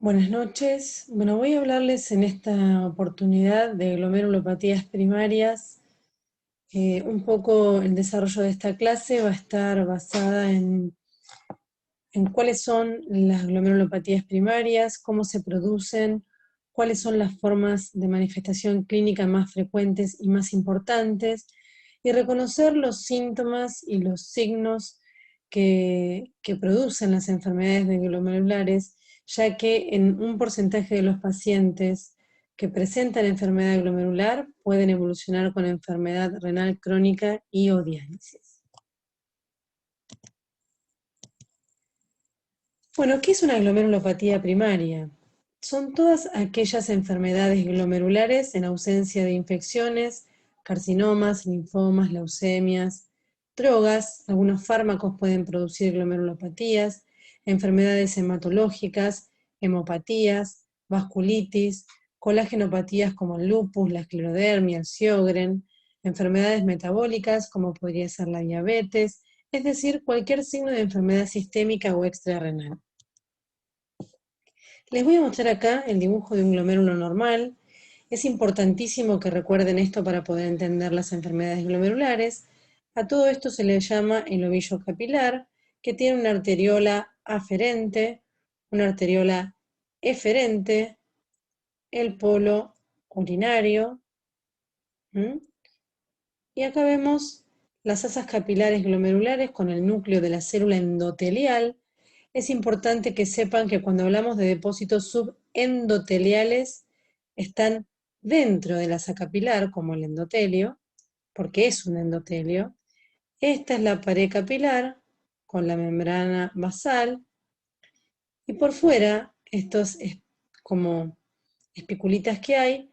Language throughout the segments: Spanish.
Buenas noches. Bueno, voy a hablarles en esta oportunidad de glomerulopatías primarias. Un poco el desarrollo de esta clase va a estar basada en cuáles son las glomerulopatías primarias, cómo se producen, cuáles son las formas de manifestación clínica más frecuentes y más importantes, y reconocer los síntomas y los signos que producen las enfermedades de glomerulares, ya que en un porcentaje de los pacientes que presentan enfermedad glomerular pueden evolucionar con enfermedad renal crónica y o diálisis. Bueno, ¿qué es una glomerulopatía primaria? Son todas aquellas enfermedades glomerulares en ausencia de infecciones, carcinomas, linfomas, leucemias, drogas. Algunos fármacos pueden producir glomerulopatías, enfermedades hematológicas, hemopatías, vasculitis, colágenopatías como el lupus, la esclerodermia, el Sjögren, enfermedades metabólicas como podría ser la diabetes, es decir, cualquier signo de enfermedad sistémica o extrarrenal. Les voy a mostrar acá el dibujo de un glomérulo normal. Es importantísimo que recuerden esto para poder entender las enfermedades glomerulares. A todo esto se le llama el ovillo capilar, que tiene una arteriola aferente, una arteriola eferente, el polo urinario. Y acá vemos las asas capilares glomerulares con el núcleo de la célula endotelial. Es importante que sepan que cuando hablamos de depósitos subendoteliales, están dentro de la asa capilar, como el endotelio, porque es un endotelio. Esta es la pared capilar con la membrana basal, y por fuera, estos como espiculitas que hay,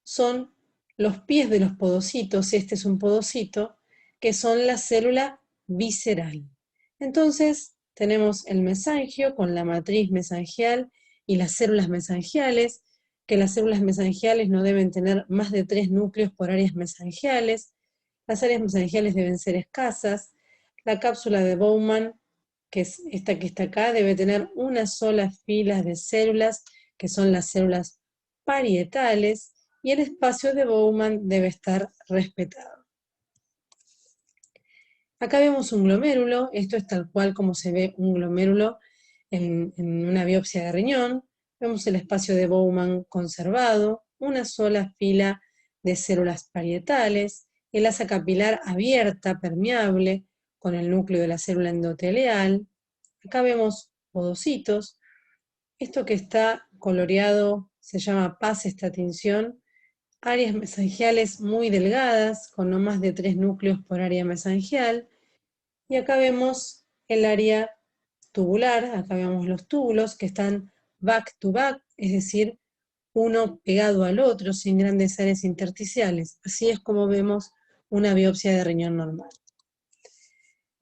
son los pies de los podocitos. Este es un podocito, que son la célula visceral. Entonces, tenemos el mesangio con la matriz mesangial y las células mesangiales, que las células mesangiales no deben tener más de 3 núcleos por áreas mesangiales. Las áreas mesangiales deben ser escasas. La cápsula de Bowman, que es esta que está acá, debe tener una sola fila de células, que son las células parietales, y el espacio de Bowman debe estar respetado. Acá vemos un glomérulo. Esto es tal cual como se ve un glomérulo en una biopsia de riñón. Vemos el espacio de Bowman conservado, una sola fila de células parietales, el asa capilar abierta, permeable, con el núcleo de la célula endotelial. Acá vemos podocitos. Esto que está coloreado se llama paz esta tinción. Áreas mesangiales muy delgadas, con no más de 3 núcleos por área mesangial. Y acá vemos el área tubular. Acá vemos los túbulos que están back to back, es decir, uno pegado al otro, sin grandes áreas intersticiales. Así es como vemos una biopsia de riñón normal.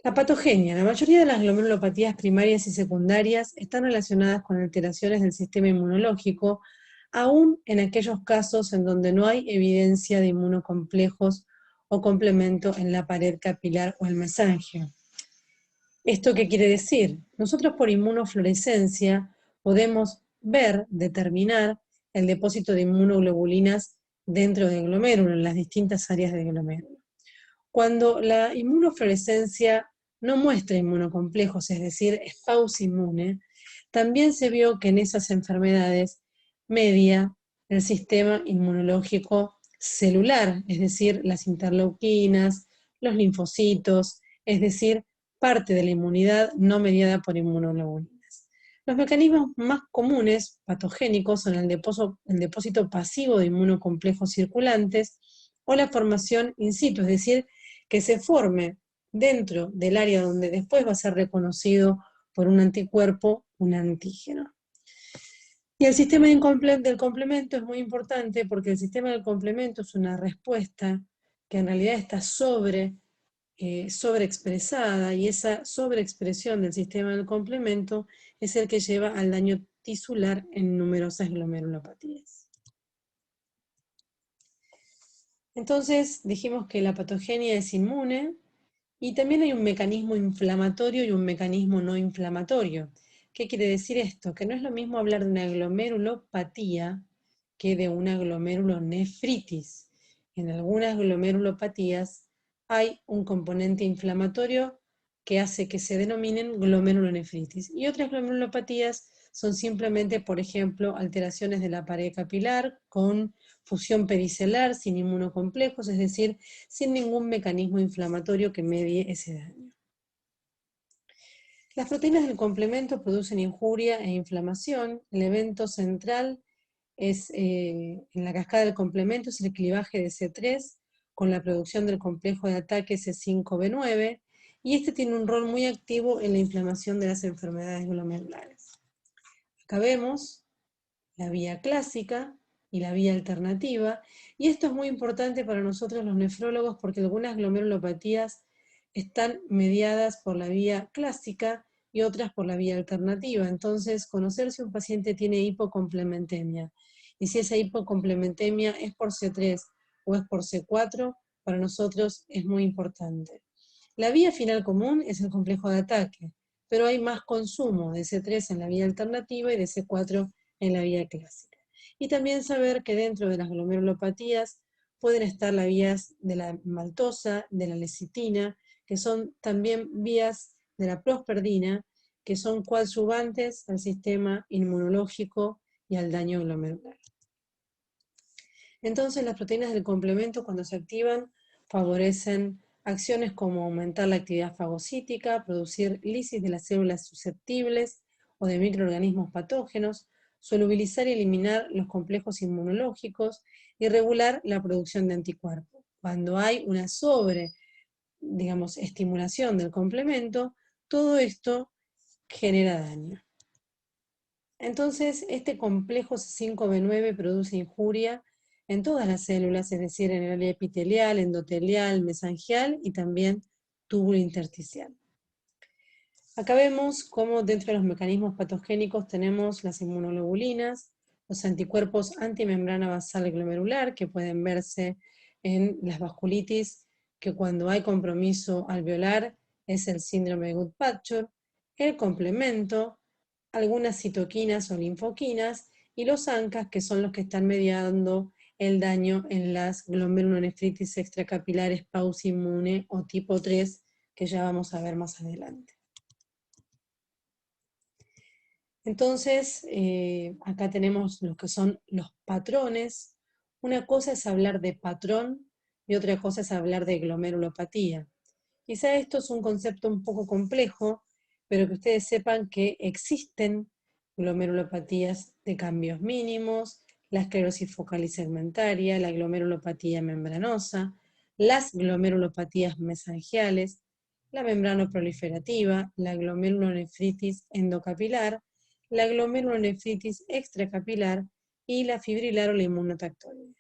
La patogenia. La mayoría de las glomerulopatías primarias y secundarias están relacionadas con alteraciones del sistema inmunológico, aún en aquellos casos en donde no hay evidencia de inmunocomplejos o complemento en la pared capilar o el mesangio. ¿Esto qué quiere decir? Nosotros por inmunofluorescencia podemos determinar el depósito de inmunoglobulinas dentro del glomérulo, en las distintas áreas del glomérulo. Cuando la inmunofluorescencia no muestra inmunocomplejos, es decir, es pausa inmune, también se vio que en esas enfermedades media el sistema inmunológico celular, es decir, las interleuquinas, los linfocitos, es decir, parte de la inmunidad no mediada por inmunoglobulinas. Los mecanismos más comunes patogénicos son el depósito pasivo de inmunocomplejos circulantes o la formación in situ, es decir, que se forme dentro del área donde después va a ser reconocido por un anticuerpo, un antígeno. Y el sistema del complemento es muy importante porque el sistema del complemento es una respuesta que en realidad está sobreexpresada, y esa sobreexpresión del sistema del complemento es el que lleva al daño tisular en numerosas glomerulopatías. Entonces dijimos que la patogenia es inmune, y también hay un mecanismo inflamatorio y un mecanismo no inflamatorio. ¿Qué quiere decir esto? Que no es lo mismo hablar de una glomerulopatía que de una glomerulonefritis. En algunas glomerulopatías hay un componente inflamatorio que hace que se denominen glomerulonefritis. Y otras glomerulopatías son simplemente, por ejemplo, alteraciones de la pared capilar con fusión pericelar sin inmunocomplejos, es decir, sin ningún mecanismo inflamatorio que medie ese daño. Las proteínas del complemento producen injuria e inflamación. El evento central es, en la cascada del complemento, es el clivaje de C3 con la producción del complejo de ataque C5b9, y este tiene un rol muy activo en la inflamación de las enfermedades glomerulares. Acá vemos la vía clásica y la vía alternativa, y esto es muy importante para nosotros los nefrólogos porque algunas glomerulopatías están mediadas por la vía clásica y otras por la vía alternativa. Entonces, conocer si un paciente tiene hipocomplementemia y si esa hipocomplementemia es por C3 o es por C4, para nosotros es muy importante. La vía final común es el complejo de ataque, pero hay más consumo de C3 en la vía alternativa y de C4 en la vía clásica. Y también saber que dentro de las glomerulopatías pueden estar las vías de la maltosa, de la lecitina, que son también vías de la prosperdina, que son coadyuvantes al sistema inmunológico y al daño glomerular. Entonces, las proteínas del complemento, cuando se activan, favorecen acciones como aumentar la actividad fagocítica, producir lisis de las células susceptibles o de microorganismos patógenos, solubilizar y eliminar los complejos inmunológicos y regular la producción de anticuerpos. Cuando hay una estimulación del complemento, todo esto genera daño. Entonces, este complejo C5b9 produce injuria en todas las células, es decir, en el área epitelial, endotelial, mesangial y también túbulo intersticial. Acá vemos cómo dentro de los mecanismos patogénicos tenemos las inmunoglobulinas, los anticuerpos antimembrana basal glomerular, que pueden verse en las vasculitis, que cuando hay compromiso alveolar es el síndrome de Goodpatcher, el complemento, algunas citoquinas o linfoquinas, y los ANCAs, que son los que están mediando el daño en las glomerulonefritis extracapilares pauci-inmune o tipo 3, que ya vamos a ver más adelante. Entonces, acá tenemos lo que son los patrones. Una cosa es hablar de patrón y otra cosa es hablar de glomerulopatía. Quizá esto es un concepto un poco complejo, pero que ustedes sepan que existen glomerulopatías de cambios mínimos, la esclerosis focal y segmentaria, la glomerulopatía membranosa, las glomerulopatías mesangiales, la membranoproliferativa, la glomerulonefritis endocapilar, la glomerulonefritis extracapilar y la fibrilar o la inmunotactóide.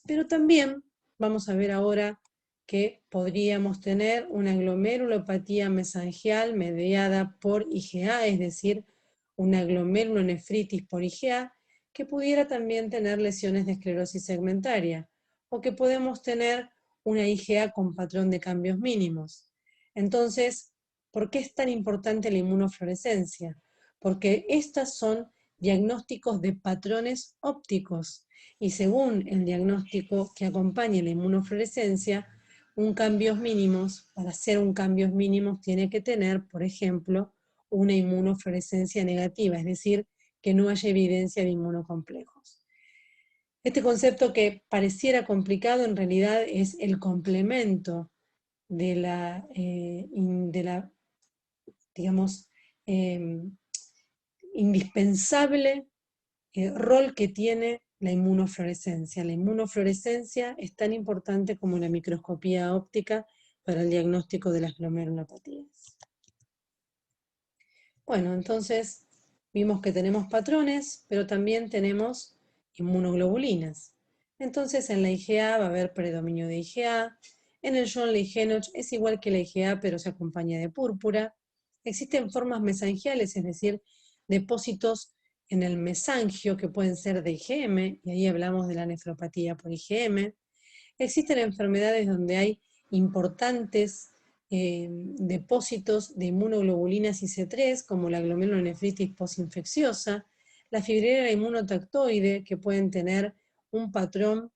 Pero también vamos a ver ahora que podríamos tener una glomerulopatía mesangial mediada por IgA, es decir, una glomerulonefritis por IgA, que pudiera también tener lesiones de esclerosis segmentaria, o que podemos tener una IgA con patrón de cambios mínimos. Entonces, ¿por qué es tan importante la inmunofluorescencia? Porque estas son diagnósticos de patrones ópticos, y según el diagnóstico que acompañe la inmunofluorescencia, un cambios mínimos, para hacer un cambios mínimos tiene que tener, por ejemplo, una inmunofluorescencia negativa, es decir, que no haya evidencia de inmunocomplejos. Este concepto que pareciera complicado en realidad es el complemento de la digamos, indispensable rol que tiene la inmunofluorescencia. La inmunofluorescencia es tan importante como la microscopía óptica para el diagnóstico de las glomerulopatías. Bueno, entonces vimos que tenemos patrones, pero también tenemos inmunoglobulinas. Entonces en la IgA va a haber predominio de IgA, en el John-Lee-Henoch es igual que la IgA, pero se acompaña de púrpura. Existen formas mesangiales, es decir, depósitos en el mesangio que pueden ser de IgM, y ahí hablamos de la nefropatía por IgM. Existen enfermedades donde hay importantes depósitos de inmunoglobulinas IC3, como la glomerulonefritis postinfecciosa, la fibrila inmunotactoide, que pueden tener un patrón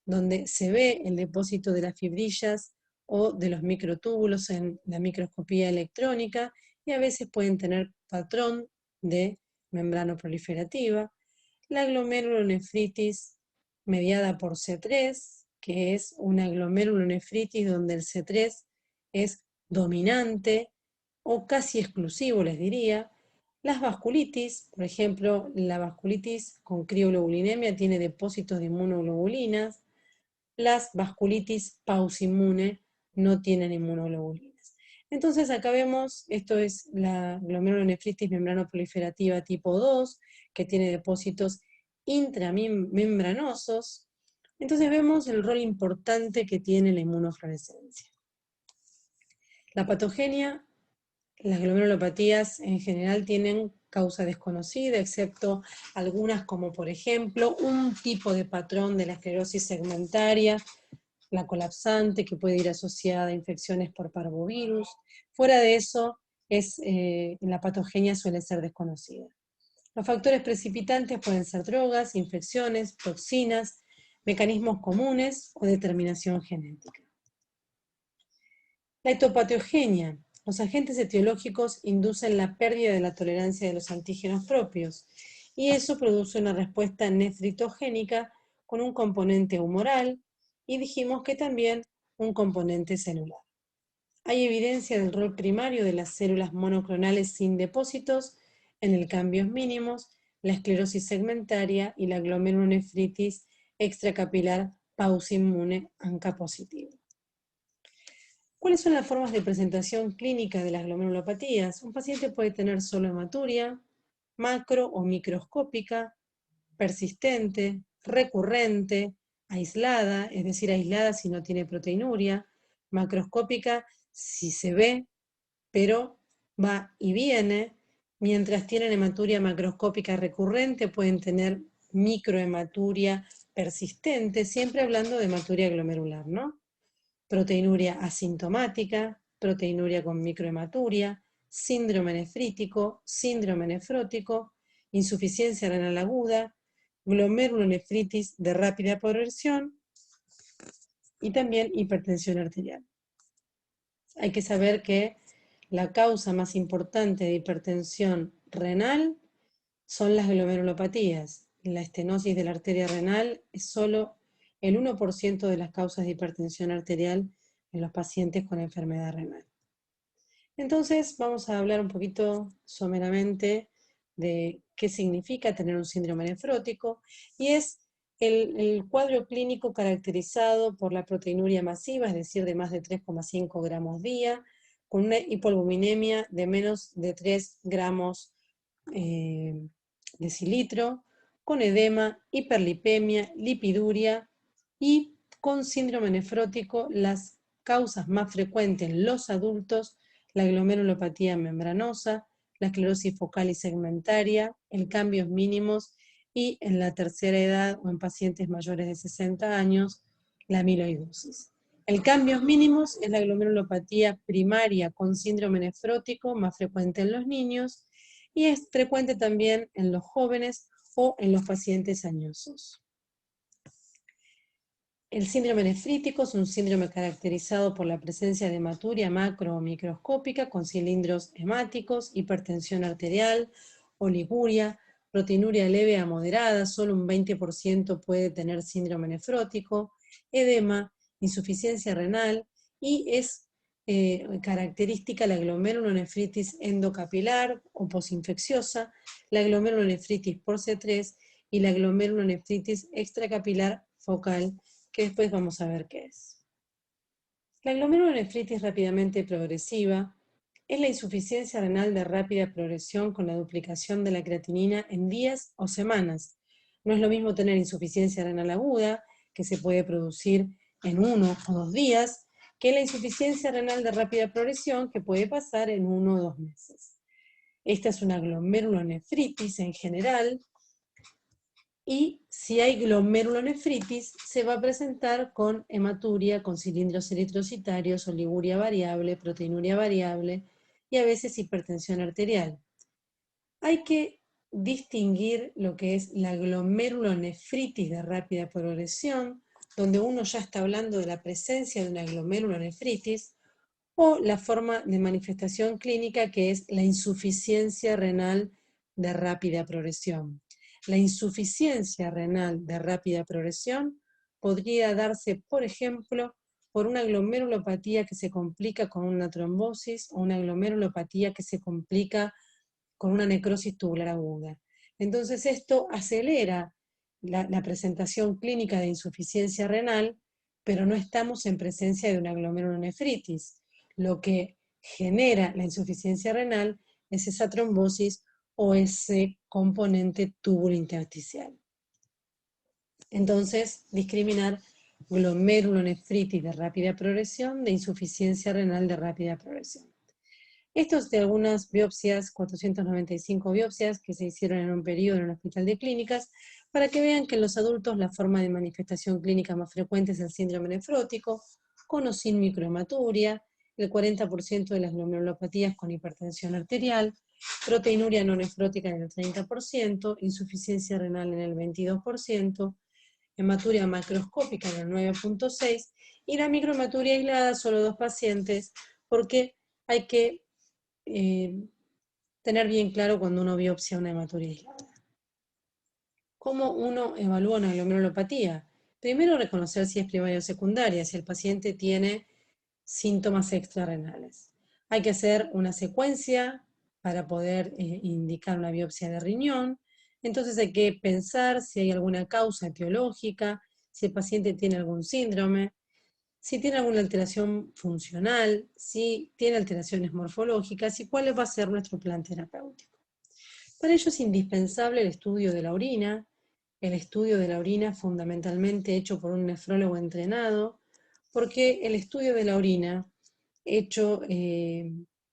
donde se ve el depósito de las fibrillas o de los microtúbulos en la microscopía electrónica, y a veces pueden tener patrón de membrana proliferativa, la glomerulonefritis mediada por C3, que es una glomerulonefritis donde el C3 es dominante o casi exclusivo, les diría. Las vasculitis, por ejemplo, la vasculitis con crioglobulinemia tiene depósitos de inmunoglobulinas. Las vasculitis pausinmune no tienen inmunoglobulinas. Entonces acá vemos, esto es la glomerulonefritis membranoproliferativa tipo 2, que tiene depósitos intramembranosos. Entonces vemos el rol importante que tiene la inmunofluorescencia. La patogenia, las glomerulopatías en general tienen causa desconocida, excepto algunas como por ejemplo un tipo de patrón de la esclerosis segmentaria, la colapsante, que puede ir asociada a infecciones por parvovirus. Fuera de eso, la patogenia suele ser desconocida. Los factores precipitantes pueden ser drogas, infecciones, toxinas, mecanismos comunes o determinación genética. La etopatogenia. Los agentes etiológicos inducen la pérdida de la tolerancia de los antígenos propios, y eso produce una respuesta nefritogénica con un componente humoral, y dijimos que también un componente celular. Hay evidencia del rol primario de las células monoclonales sin depósitos en el cambios mínimos, la esclerosis segmentaria y la glomerulonefritis extracapilar pausinmune ANCA positivo. ¿Cuáles son las formas de presentación clínica de las glomerulopatías? Un paciente puede tener solo hematuria, macro o microscópica, persistente, recurrente, aislada, es decir, aislada si no tiene proteinuria, macroscópica si se ve, pero va y viene. Mientras tienen hematuria macroscópica recurrente, pueden tener microhematuria persistente, siempre hablando de hematuria glomerular, ¿no? Proteinuria asintomática, proteinuria con microhematuria, síndrome nefrítico, síndrome nefrótico, insuficiencia renal aguda, glomerulonefritis de rápida progresión y también hipertensión arterial. Hay que saber que la causa más importante de hipertensión renal son las glomerulopatías. La estenosis de la arteria renal es solo el 1% de las causas de hipertensión arterial en los pacientes con enfermedad renal. Entonces vamos a hablar un poquito someramente de qué significa tener un síndrome nefrótico, y es el cuadro clínico caracterizado por la proteinuria masiva, es decir, de más de 3,5 gramos día, con una hipoalbuminemia de menos de 3 gramos decilitro, con edema, hiperlipemia, lipiduria, y con síndrome nefrótico las causas más frecuentes en los adultos: la glomerulopatía membranosa, la esclerosis focal y segmentaria, el cambios mínimos, y en la tercera edad o en pacientes mayores de 60 años, la amiloidosis. El cambios mínimos es la glomerulopatía primaria con síndrome nefrótico, más frecuente en los niños, y es frecuente también en los jóvenes o en los pacientes añosos. El síndrome nefrítico es un síndrome caracterizado por la presencia de hematuria macro o microscópica con cilindros hemáticos, hipertensión arterial, oliguria, proteinuria leve a moderada, solo un 20% puede tener síndrome nefrótico, edema, insuficiencia renal, y es característica la glomerulonefritis endocapilar o posinfecciosa, la glomerulonefritis por C3 y la glomerulonefritis extracapilar focal, que después vamos a ver qué es. La glomerulonefritis rápidamente progresiva es la insuficiencia renal de rápida progresión con la duplicación de la creatinina en días o semanas. No es lo mismo tener insuficiencia renal aguda, que se puede producir en 1 o 2 días, que la insuficiencia renal de rápida progresión, que puede pasar en 1 o 2 meses. Esta es una glomerulonefritis en general, Y si hay glomerulonefritis, se va a presentar con hematuria, con cilindros eritrocitarios, oliguria variable, proteinuria variable y a veces hipertensión arterial. Hay que distinguir lo que es la glomerulonefritis de rápida progresión, donde uno ya está hablando de la presencia de una glomerulonefritis, o la forma de manifestación clínica que es la insuficiencia renal de rápida progresión. La insuficiencia renal de rápida progresión podría darse, por ejemplo, por una glomerulopatía que se complica con una trombosis o una glomerulopatía que se complica con una necrosis tubular aguda. Entonces esto acelera la presentación clínica de insuficiencia renal, pero no estamos en presencia de una glomerulonefritis. Lo que genera la insuficiencia renal es esa trombosis o ese componente tubulointersticial. Entonces, discriminar glomerulonefritis de rápida progresión de insuficiencia renal de rápida progresión. Esto es de algunas biopsias, 495 biopsias que se hicieron en un periodo en un hospital de clínicas, para que vean que en los adultos la forma de manifestación clínica más frecuente es el síndrome nefrótico, con o sin microhematuria, el 40% de las glomerulopatías con hipertensión arterial, proteinuria no nefrótica en el 30%, insuficiencia renal en el 22%, hematuria macroscópica en el 9.6%, y la microhematuria aislada solo 2 pacientes, porque hay que tener bien claro cuando uno biopsia una hematuria aislada. ¿Cómo uno evalúa una glomerulopatía? Primero, reconocer si es primaria o secundaria, si el paciente tiene síntomas extrarrenales. Hay que hacer una secuencia para poder indicar una biopsia de riñón. Entonces hay que pensar si hay alguna causa etiológica, si el paciente tiene algún síndrome, si tiene alguna alteración funcional, si tiene alteraciones morfológicas y cuál va a ser nuestro plan terapéutico. Para ello es indispensable el estudio de la orina, fundamentalmente hecho por un nefrólogo entrenado, porque el estudio de la orina hecho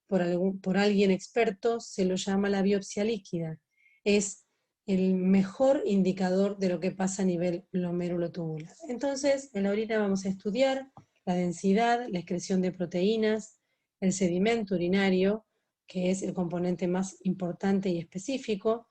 por alguien experto se lo llama la biopsia líquida. Es el mejor indicador de lo que pasa a nivel glomerulotubular. Entonces, en la orina vamos a estudiar la densidad, la excreción de proteínas, el sedimento urinario, que es el componente más importante y específico.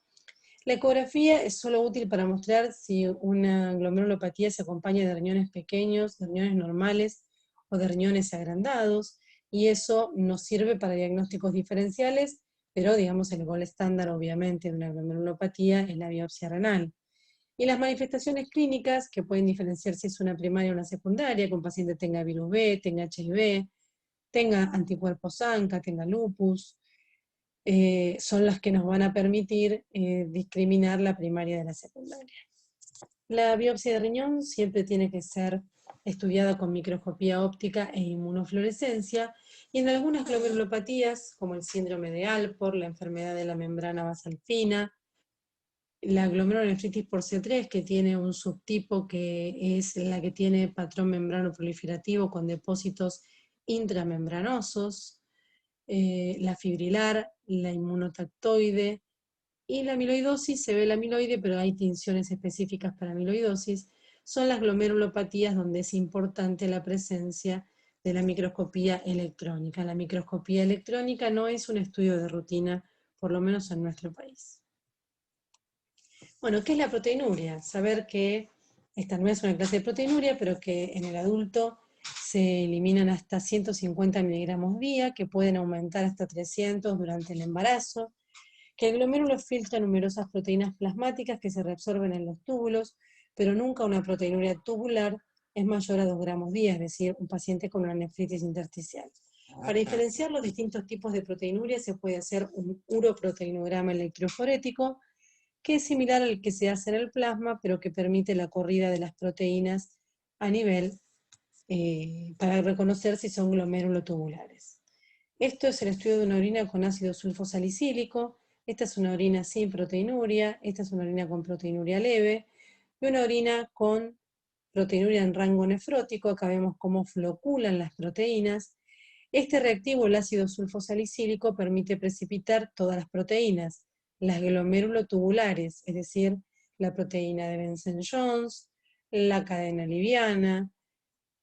La ecografía es solo útil para mostrar si una glomerulopatía se acompaña de riñones pequeños, de riñones normales o de riñones agrandados, y eso nos sirve para diagnósticos diferenciales, pero digamos el gol estándar obviamente de una glomerulopatía es la biopsia renal. Y las manifestaciones clínicas, que pueden diferenciar si es una primaria o una secundaria, que un paciente tenga virus B, tenga HIV, tenga anticuerpos ANCA, tenga lupus, son las que nos van a permitir discriminar la primaria de la secundaria. La biopsia de riñón siempre tiene que ser estudiada con microscopía óptica e inmunofluorescencia, y en algunas glomerulopatías, como el síndrome de Alport, la enfermedad de la membrana basal fina, la glomerulonefritis por C3, que tiene un subtipo que es la que tiene patrón membrano proliferativo con depósitos intramembranosos, la fibrilar, la inmunotactoide y la amiloidosis. Se ve la amiloide, pero hay tinciones específicas para amiloidosis. Son las glomerulopatías donde es importante la presencia de la microscopía electrónica. La microscopía electrónica no es un estudio de rutina, por lo menos en nuestro país. Bueno, ¿qué es la proteinuria? Saber que esta no es una clase de proteinuria, pero que en el adulto se eliminan hasta 150 miligramos día, que pueden aumentar hasta 300 durante el embarazo, que el glomérulo filtra numerosas proteínas plasmáticas que se reabsorben en los túbulos, pero nunca una proteinuria tubular es mayor a 2 gramos día, es decir, un paciente con una nefritis intersticial. Para diferenciar los distintos tipos de proteinuria se puede hacer un uroproteinograma electroforético, que es similar al que se hace en el plasma, pero que permite la corrida de las proteínas a nivel para reconocer si son glomerulotubulares. Esto es el estudio de una orina con ácido sulfosalicílico. Esta es una orina sin proteinuria, esta es una orina con proteinuria leve, y una orina con proteinuria en rango nefrótico. Acá vemos cómo floculan las proteínas. Este reactivo, el ácido sulfosalicílico, permite precipitar todas las proteínas, las glomerulotubulares, es decir, la proteína de Benson-Jones, la cadena liviana,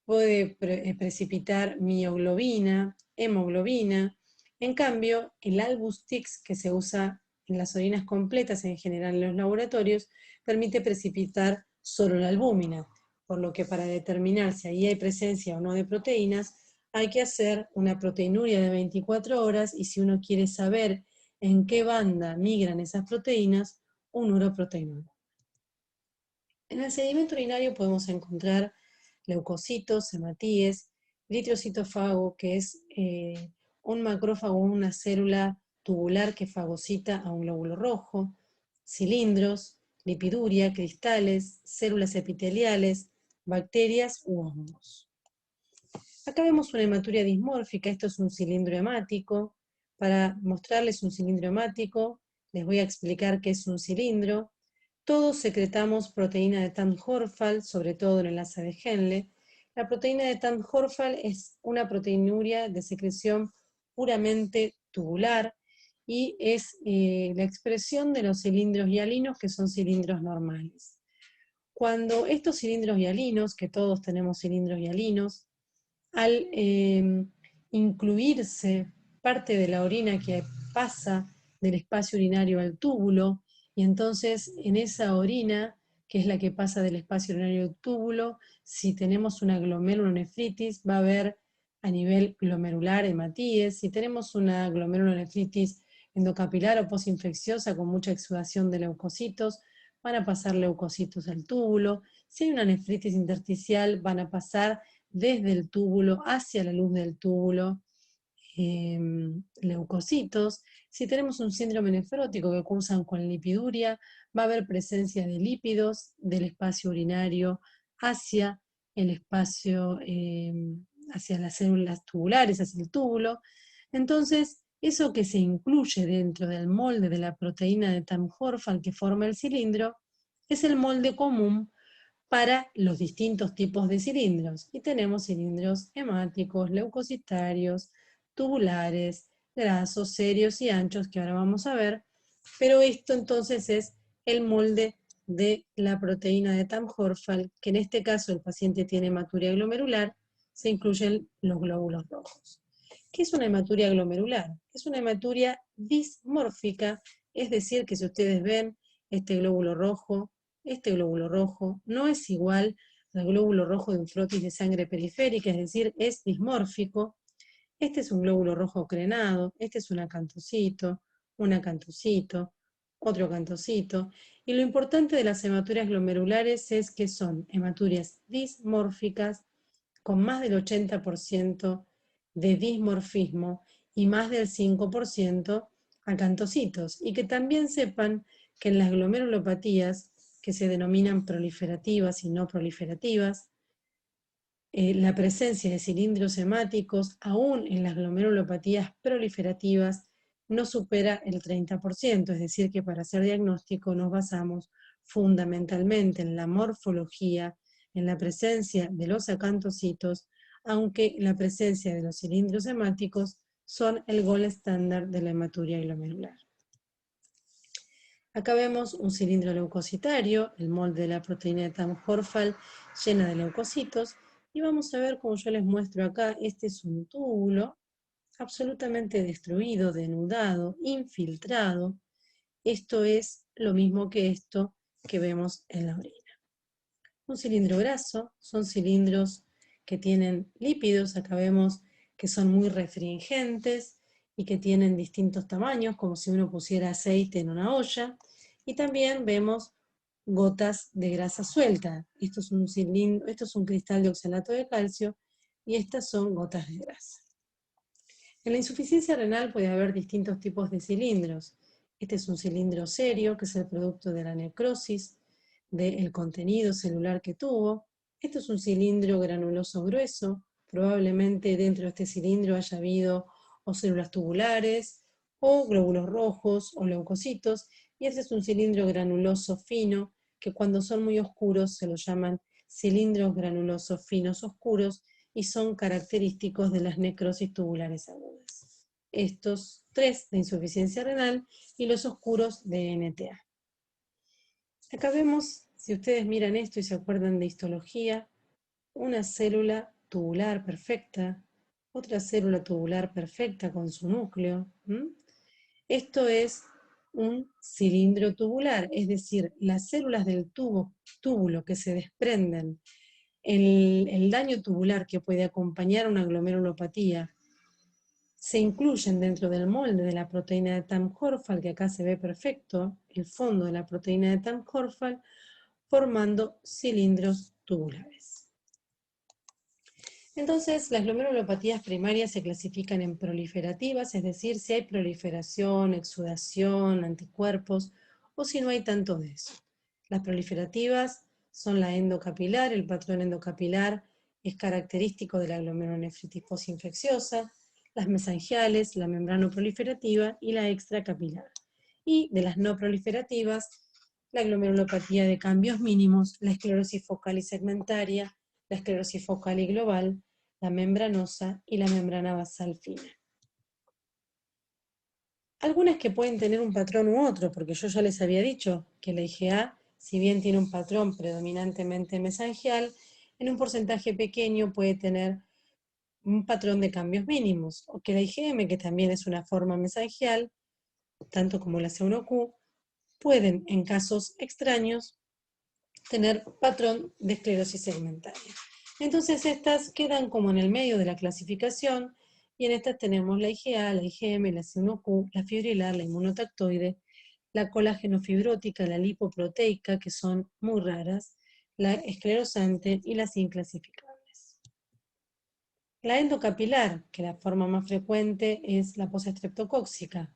puede precipitar mioglobina, hemoglobina. En cambio, el Albustix, que se usa en las orinas completas en general en los laboratorios, permite precipitar solo la albúmina, por lo que para determinar si ahí hay presencia o no de proteínas, hay que hacer una proteinuria de 24 horas y si uno quiere saber en qué banda migran esas proteínas, un uroproteinuro. En el sedimento urinario podemos encontrar leucocitos, hematíes, eritrocitófago, que es un macrófago, una célula tubular que fagocita a un glóbulo rojo, cilindros, lipiduria, cristales, células epiteliales, bacterias u hongos. Acá vemos una hematuria dismórfica, esto es un cilindro hemático. Para mostrarles un cilindro hemático, les voy a explicar qué es un cilindro. Todos secretamos proteína de Tamm-Horfeld, sobre todo en el enlace de Henle. La proteína de Tamm-Horfeld es una proteinuria de secreción puramente tubular y es la expresión de los cilindros hialinos, que son cilindros normales. Cuando estos cilindros hialinos, que todos tenemos cilindros hialinos, al incluirse parte de la orina que pasa del espacio urinario al túbulo, y entonces en esa orina, que es la que pasa del espacio urinario al túbulo, si tenemos una glomerulonefritis, va a haber a nivel glomerular hematíes. Si tenemos una glomerulonefritis endocapilar o posinfecciosa con mucha exudación de leucocitos, van a pasar leucocitos al túbulo. Si hay una nefritis intersticial, van a pasar desde el túbulo hacia la luz del túbulo, leucocitos. Si tenemos un síndrome nefrótico que cursan con lipiduria, va a haber presencia de lípidos del espacio urinario hacia el espacio, hacia las células tubulares, hacia el túbulo. Entonces, eso que se incluye dentro del molde de la proteína de Tamm-Horfeld que forma el cilindro, es el molde común para los distintos tipos de cilindros. Y tenemos cilindros hemáticos, leucocitarios, tubulares, grasos, serios y anchos, que ahora vamos a ver, pero esto entonces es el molde de la proteína de Tamm-Horfeld, que en este caso el paciente tiene hematuria glomerular, se incluyen los glóbulos rojos. ¿Qué es una hematuria glomerular? Es una hematuria dismórfica, es decir, que si ustedes ven este glóbulo rojo no es igual al glóbulo rojo de un frotis de sangre periférica, es decir, es dismórfico. Este es un glóbulo rojo crenado, este es un acantocito, otro acantocito. Y lo importante de las hematurias glomerulares es que son hematurias dismórficas con más del 80% de dismorfismo y más del 5% acantocitos. Y que también sepan que en las glomerulopatías, que se denominan proliferativas y no proliferativas, la presencia de cilindros hemáticos, aún en las glomerulopatías proliferativas, no supera el 30%, es decir, que para hacer diagnóstico nos basamos fundamentalmente en la morfología, en la presencia de los acantocitos, aunque la presencia de los cilindros hemáticos son el gold estándar de la hematuria glomerular. Acá vemos un cilindro leucocitario, el molde de la proteína de Tamm-Horfeld llena de leucocitos, y vamos a ver, como yo les muestro acá, este es un túbulo absolutamente destruido, denudado, infiltrado. Esto es lo mismo que esto que vemos en la orina. Un cilindro graso, son cilindros que tienen lípidos, acá vemos que son muy restringentes y que tienen distintos tamaños, como si uno pusiera aceite en una olla, y también vemos gotas de grasa suelta. Esto es un cilindro, esto es un cristal de oxalato de calcio y estas son gotas de grasa. En la insuficiencia renal puede haber distintos tipos de cilindros. Este es un cilindro serio, que es el producto de la necrosis del contenido celular que tuvo. Esto es un cilindro granuloso grueso. Probablemente dentro de este cilindro haya habido o células tubulares, o glóbulos rojos, o leucocitos. Y este es un cilindro granuloso fino, que cuando son muy oscuros se los llaman cilindros granulosos finos oscuros, y son característicos de las necrosis tubulares agudas. Estos tres de insuficiencia renal y los oscuros de NTA. Acá vemos, si ustedes miran esto y se acuerdan de histología, una célula tubular perfecta, otra célula tubular perfecta con su núcleo. Esto es un cilindro tubular, es decir, las células del túbulo que se desprenden, el daño tubular que puede acompañar una glomerulopatía, se incluyen dentro del molde de la proteína de Tamm-Horfall, que acá se ve perfecto, el fondo de la proteína de Tamm-Horfall, formando cilindros tubulares. Entonces, las glomerulopatías primarias se clasifican en proliferativas, es decir, si hay proliferación, exudación, anticuerpos, o si no hay tanto de eso. Las proliferativas son la endocapilar, el patrón endocapilar es característico de la glomerulonefritis postinfecciosa, las mesangiales, la membrana proliferativa y la extracapilar. Y de las no proliferativas, la glomerulopatía de cambios mínimos, la esclerosis focal y segmentaria, la esclerosis focal y global, la membranosa y la membrana basal fina. Algunas que pueden tener un patrón u otro, porque yo ya les había dicho que la IgA, si bien tiene un patrón predominantemente mesangial, en un porcentaje pequeño puede tener un patrón de cambios mínimos, o que la IgM, que también es una forma mesangial, tanto como la C1Q, pueden, en casos extraños, tener patrón de esclerosis segmentaria. Entonces estas quedan como en el medio de la clasificación, y en estas tenemos la IgA, la IgM, la C1Q, la fibrilar, la inmunotactoide, la colágeno fibrótica, la lipoproteica, que son muy raras, la esclerosante y las inclasificables. La endocapilar, que la forma más frecuente es la postestreptocóxica.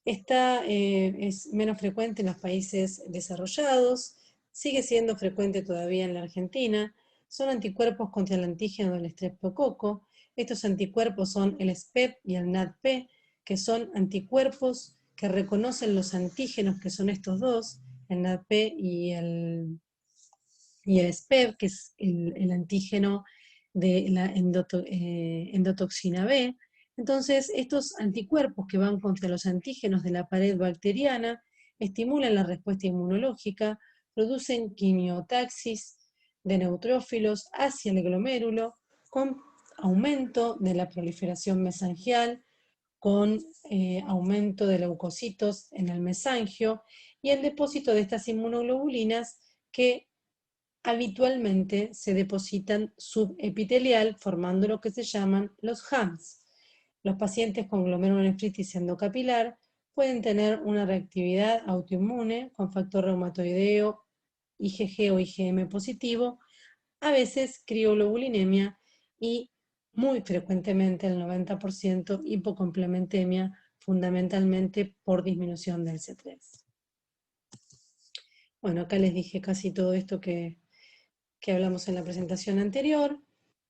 Esta es menos frecuente en los países desarrollados, sigue siendo frecuente todavía en la Argentina. Son anticuerpos contra el antígeno del estreptococo. Estos anticuerpos son el SPEP y el NADP, que son anticuerpos que reconocen los antígenos, que son estos dos, el NADP y el SPEP, que es el antígeno de la endotoxina B. Entonces, estos anticuerpos que van contra los antígenos de la pared bacteriana estimulan la respuesta inmunológica, producen quimiotaxis de neutrófilos hacia el glomérulo, con aumento de la proliferación mesangial, con aumento de leucocitos en el mesangio y el depósito de estas inmunoglobulinas que habitualmente se depositan subepitelial formando lo que se llaman los HAMS. Los pacientes con glomerulonefritis endocapilar pueden tener una reactividad autoinmune con factor reumatoideo, IgG o IgM positivo, a veces crioglobulinemia y muy frecuentemente, el 90%, hipocomplementemia, fundamentalmente por disminución del C3. Bueno, acá les dije casi todo esto que hablamos en la presentación anterior.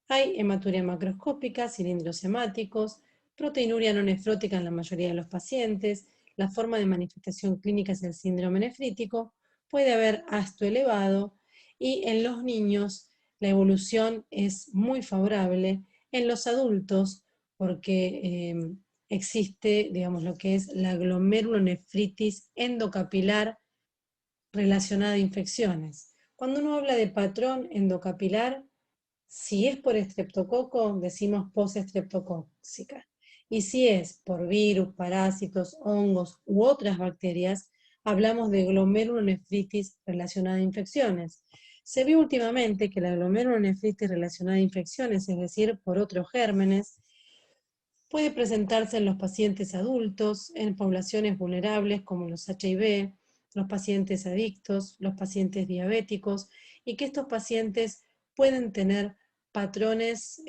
Hay hematuria macroscópica, cilindros hemáticos, proteinuria no nefrótica en la mayoría de los pacientes, la forma de manifestación clínica es el síndrome nefrítico, puede haber ácido elevado y en los niños la evolución es muy favorable, en los adultos porque existe, digamos, lo que es la glomerulonefritis endocapilar relacionada a infecciones. Cuando uno habla de patrón endocapilar, si es por estreptococo, decimos postestreptocóxica. Y si es por virus, parásitos, hongos u otras bacterias, hablamos de glomerulonefritis relacionada a infecciones. Se vio últimamente que la glomerulonefritis relacionada a infecciones, es decir, por otros gérmenes, puede presentarse en los pacientes adultos, en poblaciones vulnerables como los HIV, los pacientes adictos, los pacientes diabéticos, y que estos pacientes pueden tener patrones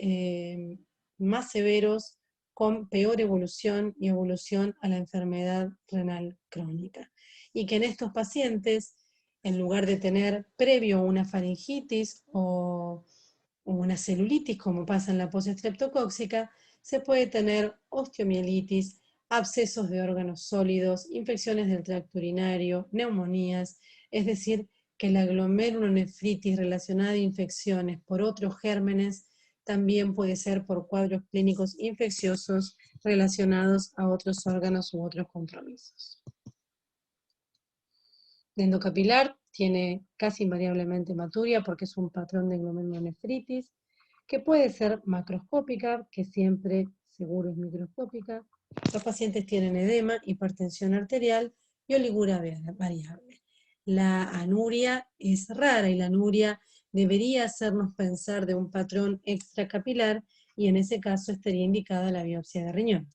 más severos con peor evolución y evolución a la enfermedad renal crónica. Y que en estos pacientes, en lugar de tener previo una faringitis o una celulitis, como pasa en la postestreptocóxica, se puede tener osteomielitis, abscesos de órganos sólidos, infecciones del tracto urinario, neumonías, es decir, que la glomerulonefritis relacionada a infecciones por otros gérmenes también puede ser por cuadros clínicos infecciosos relacionados a otros órganos u otros compromisos. La endocapilar tiene casi invariablemente hematuria porque es un patrón de glomerulonefritis, que puede ser macroscópica, que siempre seguro es microscópica. Los pacientes tienen edema, hipertensión arterial y oligura variable. La anuria es rara y la anuria debería hacernos pensar de un patrón extracapilar y en ese caso estaría indicada la biopsia de riñón.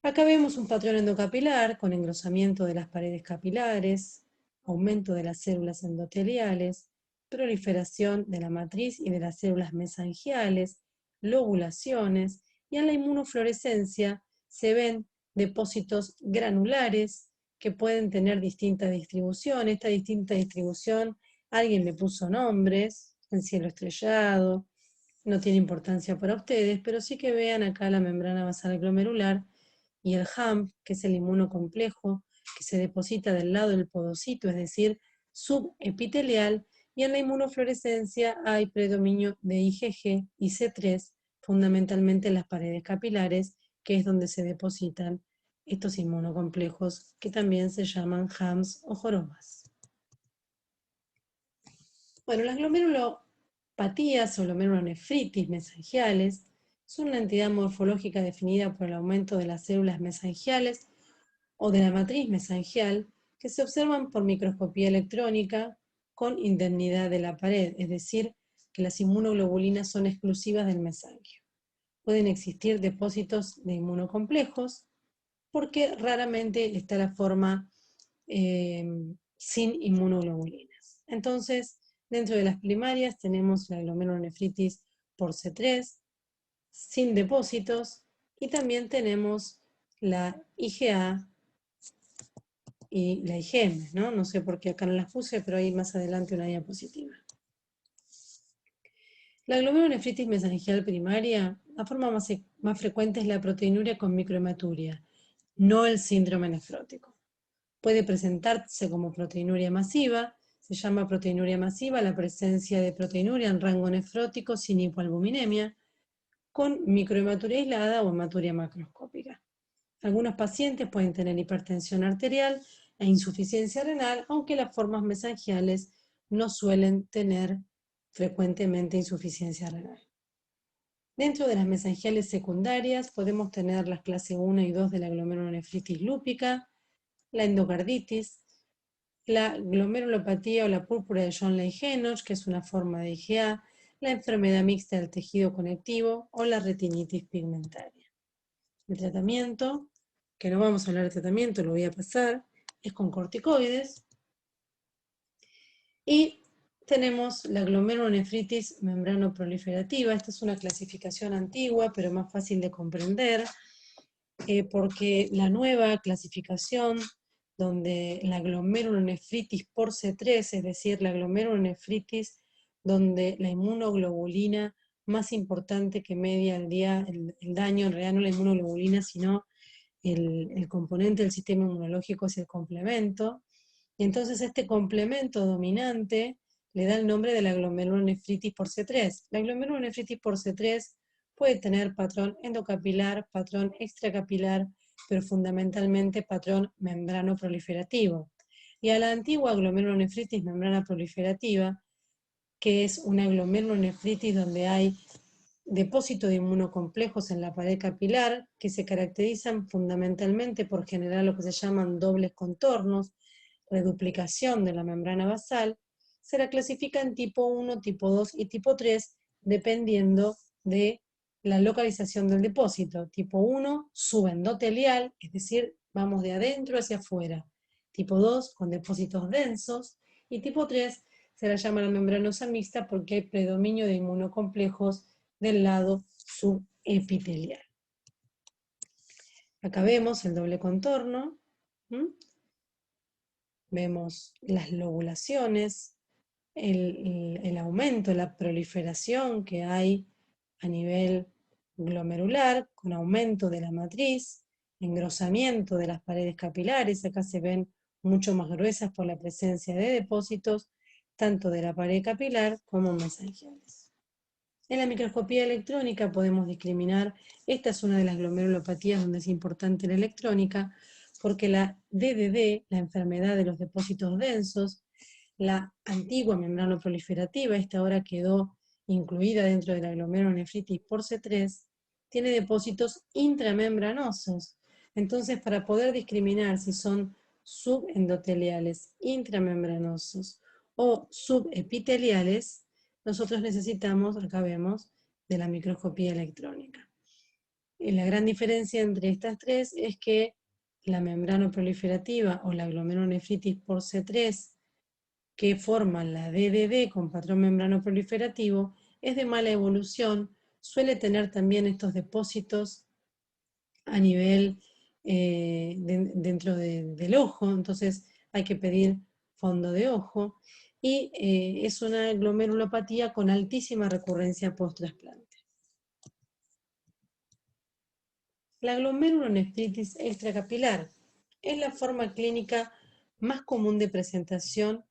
Acá vemos un patrón endocapilar con engrosamiento de las paredes capilares, aumento de las células endoteliales, proliferación de la matriz y de las células mesangiales, lobulaciones, y en la inmunofluorescencia se ven depósitos granulares que pueden tener distinta distribución. Esta distinta distribución, alguien le puso nombres, el cielo estrellado, no tiene importancia para ustedes, pero sí que vean acá la membrana basal glomerular y el HAMP, que es el inmunocomplejo, que se deposita del lado del podocito, es decir, subepitelial, y en la inmunofluorescencia hay predominio de IgG y C3, fundamentalmente en las paredes capilares, que es donde se depositan estos inmunocomplejos, que también se llaman HAMS o jorobas. Bueno, las glomerulopatías o glomerulonefritis mesangiales son una entidad morfológica definida por el aumento de las células mesangiales o de la matriz mesangial que se observan por microscopía electrónica con indemnidad de la pared, es decir, que las inmunoglobulinas son exclusivas del mesangio. Pueden existir depósitos de inmunocomplejos porque raramente está la forma sin inmunoglobulinas. Entonces, dentro de las primarias tenemos la glomerulonefritis por C3, sin depósitos, y también tenemos la IgA y la IgM, ¿no? No sé por qué acá no las puse, pero hay más adelante una diapositiva. La glomerulonefritis mesangial primaria, la forma más frecuente es la proteinuria con microhematuria, no el síndrome nefrótico. Puede presentarse como proteinuria masiva, se llama proteinuria masiva la presencia de proteinuria en rango nefrótico sin hipoalbuminemia, con microhematuria aislada o hematuria macroscópica. Algunos pacientes pueden tener hipertensión arterial e insuficiencia renal, aunque las formas mesangiales no suelen tener frecuentemente insuficiencia renal. Dentro de las mesangiales secundarias podemos tener las clase 1 y 2 de la glomerulonefritis lúpica, la endocarditis, la glomerulopatía o la púrpura de John Ley-Henoch, que es una forma de IgA, la enfermedad mixta del tejido conectivo o la retinitis pigmentaria. El tratamiento, que no vamos a hablar de tratamiento, lo voy a pasar, es con corticoides. Y tenemos la glomerulonefritis membranoproliferativa. Esta es una clasificación antigua, pero más fácil de comprender, porque la nueva clasificación, donde la glomerulonefritis por C3, es decir, la glomerulonefritis donde la inmunoglobulina más importante que media el día, el daño en realidad no la inmunoglobulina, sino el componente del sistema inmunológico es el complemento, y entonces este complemento dominante le da el nombre de la glomerulonefritis por C3. La glomerulonefritis por C3 puede tener patrón endocapilar, patrón extracapilar, pero fundamentalmente patrón membrano proliferativo. Y a la antigua glomerulonefritis membrana proliferativa, que es una glomerulonefritis donde hay depósito de inmunocomplejos en la pared capilar, que se caracterizan fundamentalmente por generar lo que se llaman dobles contornos, reduplicación de la membrana basal, se la clasifica en tipo 1, tipo 2 y tipo 3, dependiendo de la localización del depósito. Tipo 1, subendotelial, es decir, vamos de adentro hacia afuera. Tipo 2, con depósitos densos. Y tipo 3, se la llama la membranosa mixta porque hay predominio de inmunocomplejos del lado subepitelial. Acá vemos el doble contorno. Vemos las lobulaciones, el aumento, la proliferación que hay a nivel glomerular, con aumento de la matriz, engrosamiento de las paredes capilares, acá se ven mucho más gruesas por la presencia de depósitos, tanto de la pared capilar como mesangiales. En la microscopía electrónica podemos discriminar, esta es una de las glomerulopatías donde es importante la electrónica, porque la DDD, la enfermedad de los depósitos densos, la antigua membrana proliferativa, esta ahora quedó incluida dentro de la glomerulonefritis por C3, tiene depósitos intramembranosos. Entonces, para poder discriminar si son subendoteliales, intramembranosos o subepiteliales, nosotros necesitamos, acá vemos, de la microscopía electrónica. Y la gran diferencia entre estas tres es que la membrana proliferativa o la glomerulonefritis por C3 que forman la DDD con patrón membrano proliferativo es de mala evolución, suele tener también estos depósitos a nivel dentro del ojo, entonces hay que pedir fondo de ojo, y es una glomerulopatía con altísima recurrencia post-trasplante. La glomerulonefritis extracapilar es la forma clínica más común de presentación,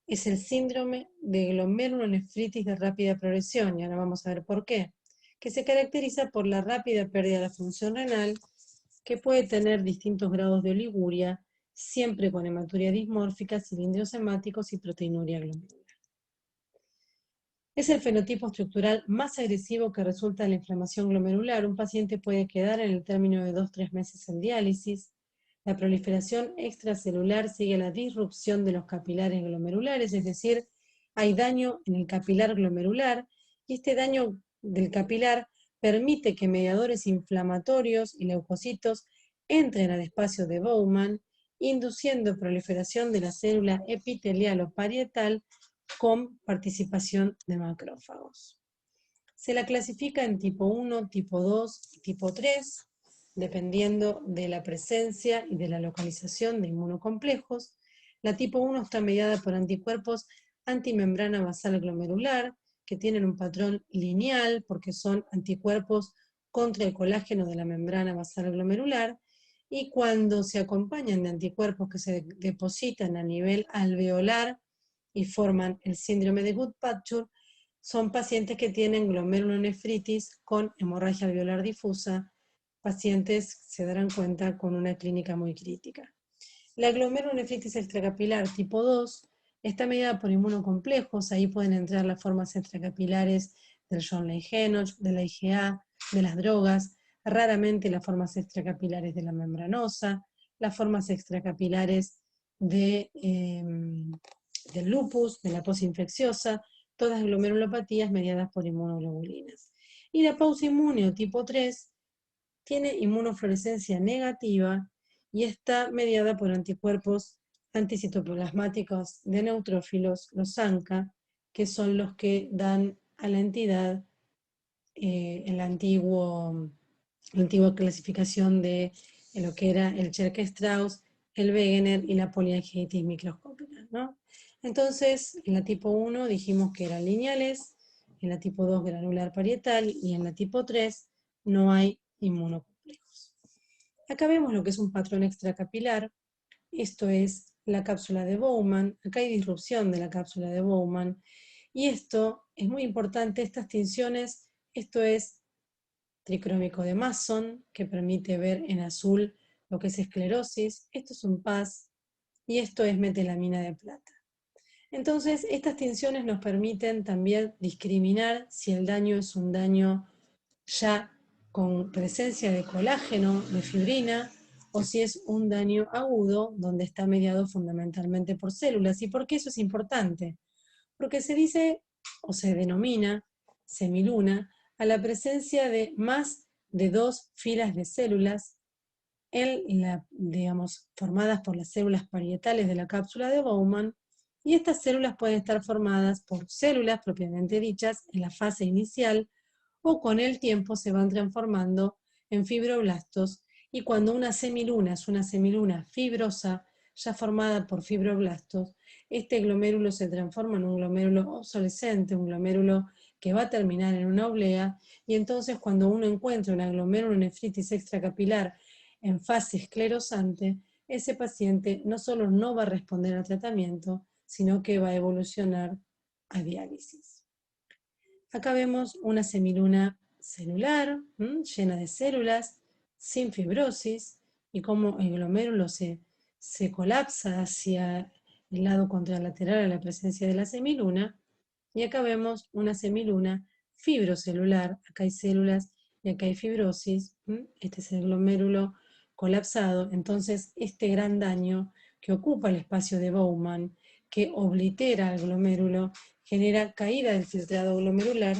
es el síndrome de glomerulonefritis de rápida progresión, y ahora vamos a ver por qué, que se caracteriza por la rápida pérdida de la función renal, que puede tener distintos grados de oliguria, siempre con hematuria dismórfica, cilindros hemáticos y proteinuria glomerular. Es el fenotipo estructural más agresivo que resulta de la inflamación glomerular. Un paciente puede quedar en el término de 2-3 meses en diálisis. La proliferación extracelular sigue la disrupción de los capilares glomerulares, es decir, hay daño en el capilar glomerular y este daño del capilar permite que mediadores inflamatorios y leucocitos entren al espacio de Bowman, induciendo proliferación de la célula epitelial o parietal con participación de macrófagos. Se la clasifica en tipo 1, tipo 2 y tipo 3, dependiendo de la presencia y de la localización de inmunocomplejos. La tipo 1 está mediada por anticuerpos antimembrana basal glomerular, que tienen un patrón lineal porque son anticuerpos contra el colágeno de la membrana basal glomerular, y cuando se acompañan de anticuerpos que se depositan a nivel alveolar y forman el síndrome de Goodpasture, son pacientes que tienen glomerulonefritis con hemorragia alveolar difusa, pacientes, se darán cuenta, con una clínica muy crítica. La glomerulonefritis extracapilar tipo 2 está medida por inmunocomplejos, ahí pueden entrar las formas extracapilares del John Ley-Henoch, de la IgA, de las drogas, raramente las formas extracapilares de la membranosa, las formas extracapilares del lupus, de la posinfecciosa, todas glomerulopatías mediadas por inmunoglobulinas. Y la pausainmunio tipo 3 tiene inmunofluorescencia negativa y está mediada por anticuerpos anticitoplasmáticos de neutrófilos, los ANCA, que son los que dan a la entidad en la antigua clasificación de lo que era el Cherke-Strauss, el Wegener y la poliangioitis microscópica, ¿no? Entonces, en la tipo 1 dijimos que eran lineales, en la tipo 2 granular parietal y en la tipo 3 no hay inmunocomplejos. Acá vemos lo que es un patrón extracapilar, esto es la cápsula de Bowman, acá hay disrupción de la cápsula de Bowman, y esto es muy importante, estas tinciones, esto es tricrómico de Mason, que permite ver en azul lo que es esclerosis, esto es un PAS, y esto es metelamina de plata. Entonces, estas tinciones nos permiten también discriminar si el daño es un daño ya con presencia de colágeno, de fibrina, o si es un daño agudo, donde está mediado fundamentalmente por células. ¿Y por qué eso es importante? Porque se dice, o se denomina, semiluna, a la presencia de más de 2 filas de células formadas por las células parietales de la cápsula de Bowman, y estas células pueden estar formadas por células propiamente dichas en la fase inicial, o con el tiempo se van transformando en fibroblastos, y cuando una semiluna es una semiluna fibrosa, ya formada por fibroblastos, este glomérulo se transforma en un glomérulo obsolescente, un glomérulo que va a terminar en una oblea, y entonces cuando uno encuentra una glomerulonefritis extracapilar en fase esclerosante, ese paciente no solo no va a responder al tratamiento, sino que va a evolucionar a diálisis. Acá vemos una semiluna celular, llena de células, sin fibrosis, y cómo el glomérulo se colapsa hacia el lado contralateral a la presencia de la semiluna. Y acá vemos una semiluna fibrocelular, acá hay células y acá hay fibrosis. Este es el glomérulo colapsado. Entonces, este gran daño que ocupa el espacio de Bowman, que oblitera al glomérulo, genera caída del filtrado glomerular,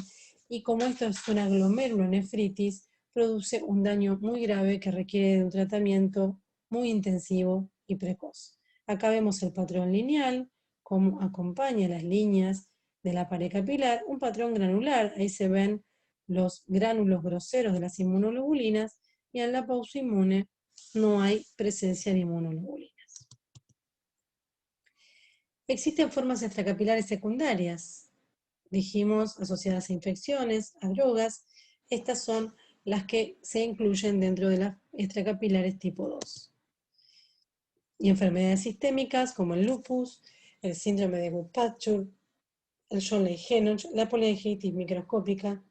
y como esto es una glomerulonefritis, produce un daño muy grave que requiere de un tratamiento muy intensivo y precoz. Acá vemos el patrón lineal, cómo acompaña las líneas de la pared capilar, un patrón granular, ahí se ven los gránulos groseros de las inmunoglobulinas, y en la pausa inmune no hay presencia de inmunoglobulinas. Existen formas extracapilares secundarias, dijimos, asociadas a infecciones, a drogas. Estas son las que se incluyen dentro de las extracapilares tipo 2. Y enfermedades sistémicas como el lupus, el síndrome de Goodpasture, el John-Ley-Henoch, la poliangitis microscópica,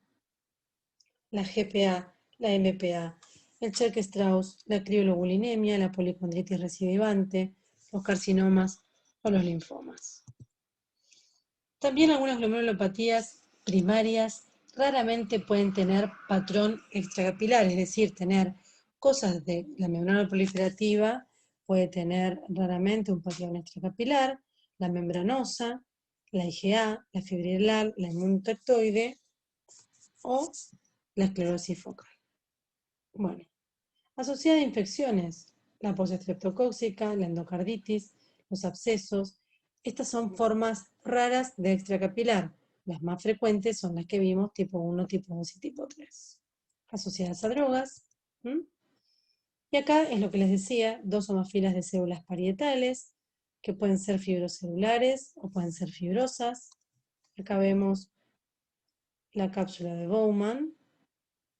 la GPA, la MPA, el Churg-Strauss, la crioglobulinemia, la policondritis recidivante, los carcinomas o los linfomas. También algunas glomerulopatías primarias raramente pueden tener patrón extracapilar, es decir, tener cosas de la membrana proliferativa, puede tener raramente un patrón extracapilar, la membranosa, la IgA, la fibrilar, la inmunotactoide o la esclerosis focal. Bueno, asociada a infecciones, la postestreptocóxica, la endocarditis, los abscesos. Estas son formas raras de extracapilar. Las más frecuentes son las que vimos, tipo 1, tipo 2 y tipo 3. Asociadas a drogas. Y acá es lo que les decía, 2 o más filas de células parietales, que pueden ser fibrocelulares o pueden ser fibrosas. Acá vemos la cápsula de Bowman.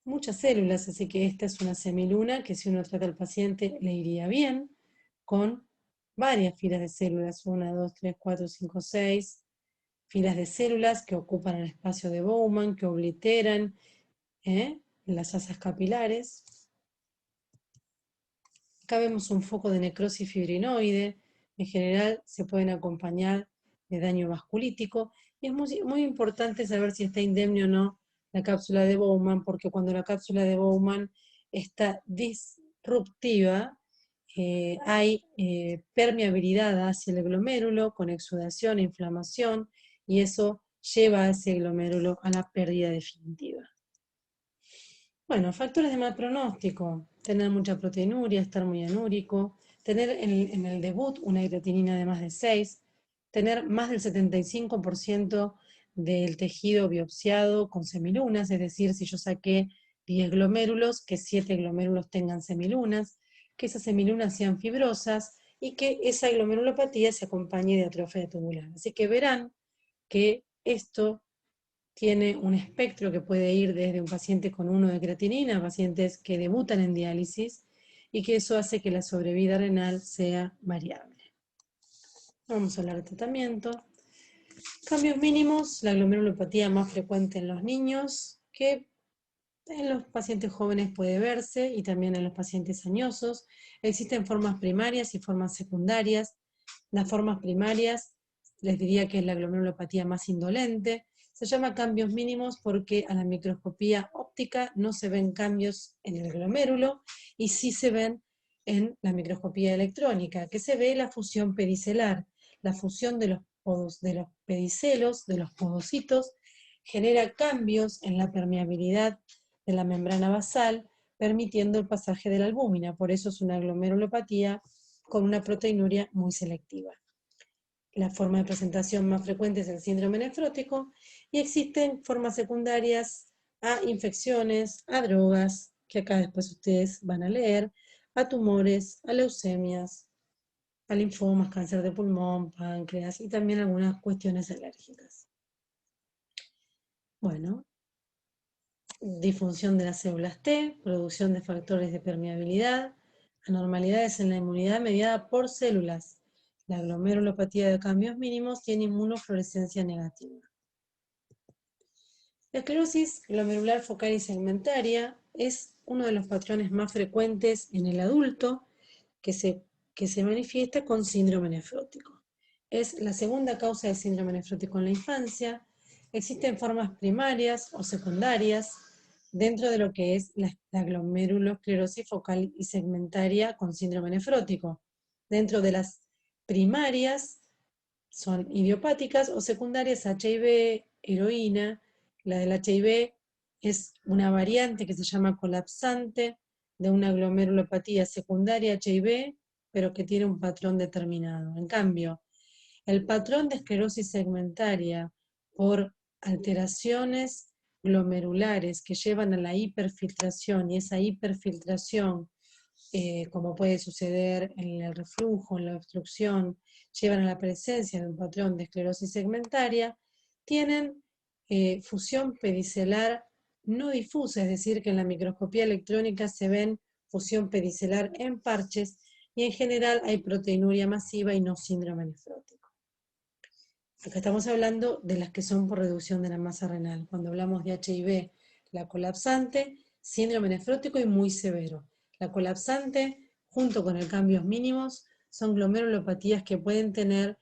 Muchas células, así que esta es una semiluna que si uno trata al paciente le iría bien, con varias filas de células, 1, 2, 3, 4, 5, 6 filas de células que ocupan el espacio de Bowman, que obliteran las asas capilares. Acá vemos un foco de necrosis fibrinoide, en general se pueden acompañar de daño vasculítico, y es muy importante saber si está indemne o no la cápsula de Bowman, porque cuando la cápsula de Bowman está disruptiva, hay permeabilidad hacia el glomérulo con exudación e inflamación, y eso lleva a ese glomérulo a la pérdida definitiva. Bueno, factores de mal pronóstico: tener mucha proteinuria, estar muy anúrico, tener en el debut una creatinina de más de 6, tener más del 75% del tejido biopsiado con semilunas, es decir, si yo saqué 10 glomérulos, que 7 glomérulos tengan semilunas, que esas semilunas sean fibrosas y que esa glomerulopatía se acompañe de atrofia tubular. Así que verán que esto tiene un espectro que puede ir desde un paciente con 1 de creatinina a pacientes que debutan en diálisis, y que eso hace que la sobrevida renal sea variable. Vamos a hablar de tratamiento. Cambios mínimos: la glomerulopatía más frecuente en los niños, que en los pacientes jóvenes puede verse, y también en los pacientes añosos. Existen formas primarias y formas secundarias. Las formas primarias, les diría que es la glomerulopatía más indolente. Se llama cambios mínimos porque a la microscopía óptica no se ven cambios en el glomérulo, y sí se ven en la microscopía electrónica, que se ve la fusión pedicelar. La fusión de los pedicelos, de los podocitos, genera cambios en la permeabilidad de la membrana basal, permitiendo el pasaje de la albúmina. Por eso es una glomerulopatía con una proteinuria muy selectiva. La forma de presentación más frecuente es el síndrome nefrótico, y existen formas secundarias a infecciones, a drogas, que acá después ustedes van a leer, a tumores, a leucemias, a linfomas, cáncer de pulmón, páncreas y también algunas cuestiones alérgicas. Bueno, disfunción de las células T, producción de factores de permeabilidad, anormalidades en la inmunidad mediada por células. La glomerulopatía de cambios mínimos tiene inmunofluorescencia negativa. La esclerosis glomerular focal y segmentaria es uno de los patrones más frecuentes en el adulto, que se manifiesta con síndrome nefrótico. Es la segunda causa de síndrome nefrótico en la infancia. Existen formas primarias o secundarias dentro de lo que es la glomerulosclerosis focal y segmentaria con síndrome nefrótico. Dentro de las primarias son idiopáticas o secundarias HIV, heroína. La del HIV es una variante que se llama colapsante de una glomerulopatía secundaria HIV, pero que tiene un patrón determinado. En cambio, el patrón de esclerosis segmentaria por alteraciones glomerulares que llevan a la hiperfiltración, y esa hiperfiltración, como puede suceder en el reflujo, en la obstrucción, llevan a la presencia de un patrón de esclerosis segmentaria, tienen fusión pedicelar no difusa, es decir, que en la microscopía electrónica se ven fusión pedicelar en parches y en general hay proteinuria masiva y no síndrome nefrótico. Acá estamos hablando de las que son por reducción de la masa renal. Cuando hablamos de HIV, la colapsante, síndrome nefrótico y muy severo. La colapsante, junto con el cambios mínimos, son glomerulopatías que pueden tener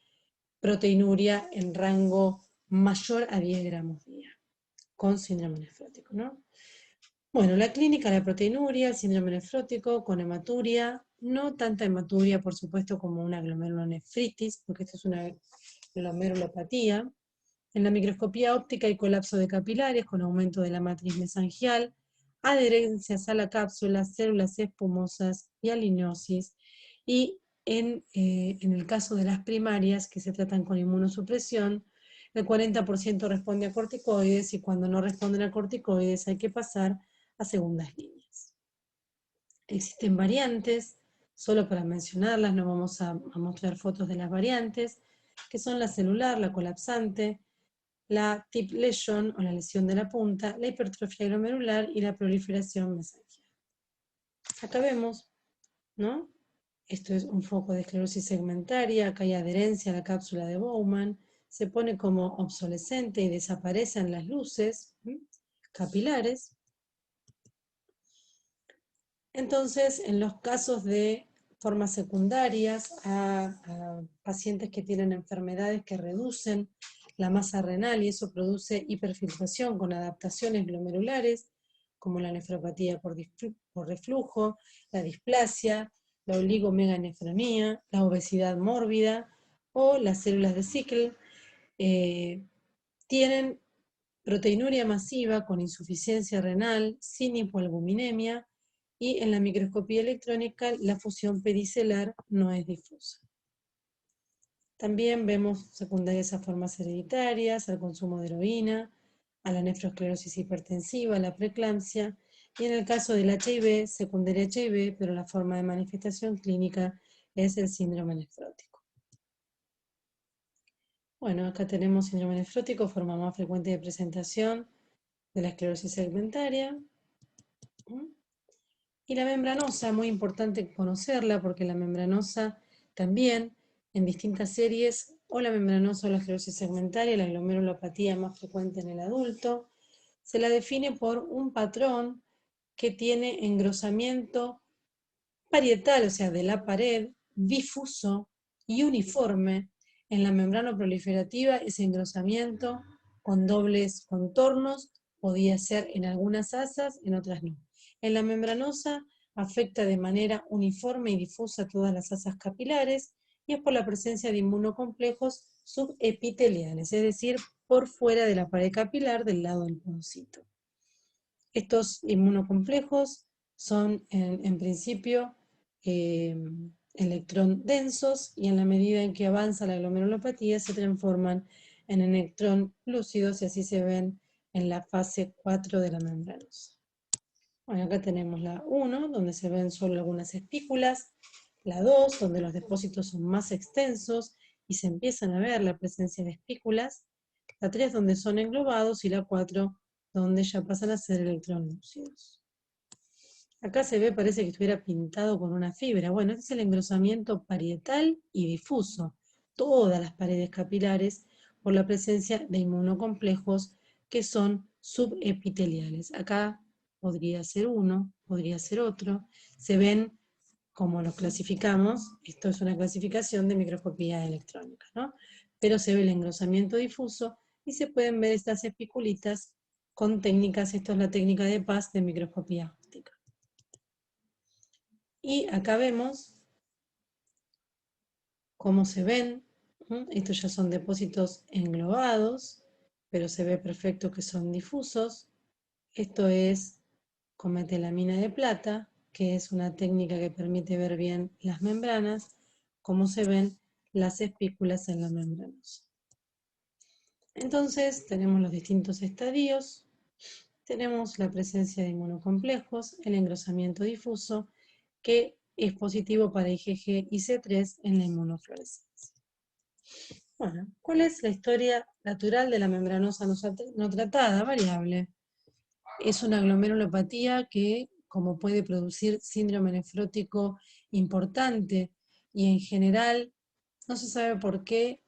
proteinuria en rango mayor a 10 gramos día, con síndrome nefrótico, ¿no? Bueno, la clínica, la proteinuria, el síndrome nefrótico con hematuria, no tanta hematuria, por supuesto, como una glomerulonefritis, porque esto es una glomerulopatía. En la microscopía óptica hay colapso de capilares con aumento de la matriz mesangial, adherencias a la cápsula, células espumosas y aliniosis. Y en el caso de las primarias, que se tratan con inmunosupresión, el 40% responde a corticoides y cuando no responden a corticoides hay que pasar a segundas líneas. Existen variantes, solo para mencionarlas, no vamos a mostrar fotos de las variantes, que son la celular, la colapsante, la tip lesion o la lesión de la punta, la hipertrofia glomerular y la proliferación mesangial. Acá vemos, ¿no? Esto es un foco de esclerosis segmentaria, acá hay adherencia a la cápsula de Bowman, se pone como obsolescente y desaparecen las luces capilares. Entonces, en los casos de formas secundarias a pacientes que tienen enfermedades que reducen la masa renal y eso produce hiperfiltración con adaptaciones glomerulares, como la nefropatía por reflujo, la displasia, la oligomeganefronía, la obesidad mórbida o las células de Sickle, tienen proteinuria masiva con insuficiencia renal, sin hipoalbuminemia, y en la microscopía electrónica la fusión pedicelar no es difusa. También vemos secundarias a formas hereditarias, al consumo de heroína, a la nefroesclerosis hipertensiva, a la preeclampsia, y en el caso del HIV, secundaria HIV, pero la forma de manifestación clínica es el síndrome nefrótico. Bueno, acá tenemos síndrome nefrótico, forma más frecuente de presentación de la esclerosis segmentaria. Y la membranosa, muy importante conocerla porque la membranosa también en distintas series, o la membranosa o la esclerosis segmentaria, la glomerulopatía más frecuente en el adulto, se la define por un patrón que tiene engrosamiento parietal, o sea, de la pared, difuso y uniforme. En la membrana proliferativa, ese engrosamiento con dobles contornos podía ser en algunas asas, en otras no. En la membranosa afecta de manera uniforme y difusa todas las asas capilares y es por la presencia de inmunocomplejos subepiteliales, es decir, por fuera de la pared capilar del lado del podocito. Estos inmunocomplejos son en principio electrón densos y en la medida en que avanza la glomerulopatía se transforman en electrón lúcidos y así se ven en la fase 4 de la membranosa. Bueno, acá tenemos la 1, donde se ven solo algunas espículas, la 2, donde los depósitos son más extensos y se empiezan a ver la presencia de espículas, la 3, donde son englobados, y la 4, donde ya pasan a ser electrón lúcidos. Acá se ve, parece que estuviera pintado con una fibra. Bueno, este es el engrosamiento parietal y difuso. Todas las paredes capilares por la presencia de inmunocomplejos que son subepiteliales. Acá podría ser uno, podría ser otro. Se ven como los clasificamos, esto es una clasificación de microscopía electrónica, ¿no? Pero se ve el engrosamiento difuso y se pueden ver estas espiculitas con técnicas, esto es la técnica de Paz de microscopía óptica. Y acá vemos cómo se ven, estos ya son depósitos englobados, pero se ve perfecto que son difusos. Esto es con metelamina de plata, que es una técnica que permite ver bien las membranas, cómo se ven las espículas en la membranosa. Entonces tenemos los distintos estadios, tenemos la presencia de inmunocomplejos, el engrosamiento difuso, que es positivo para IgG y C3 en la inmunofluorescencia. Bueno, ¿cuál es la historia natural de la membranosa no tratada? Variable. Es una glomerulopatía que, como puede producir síndrome nefrótico importante y en general no se sabe por qué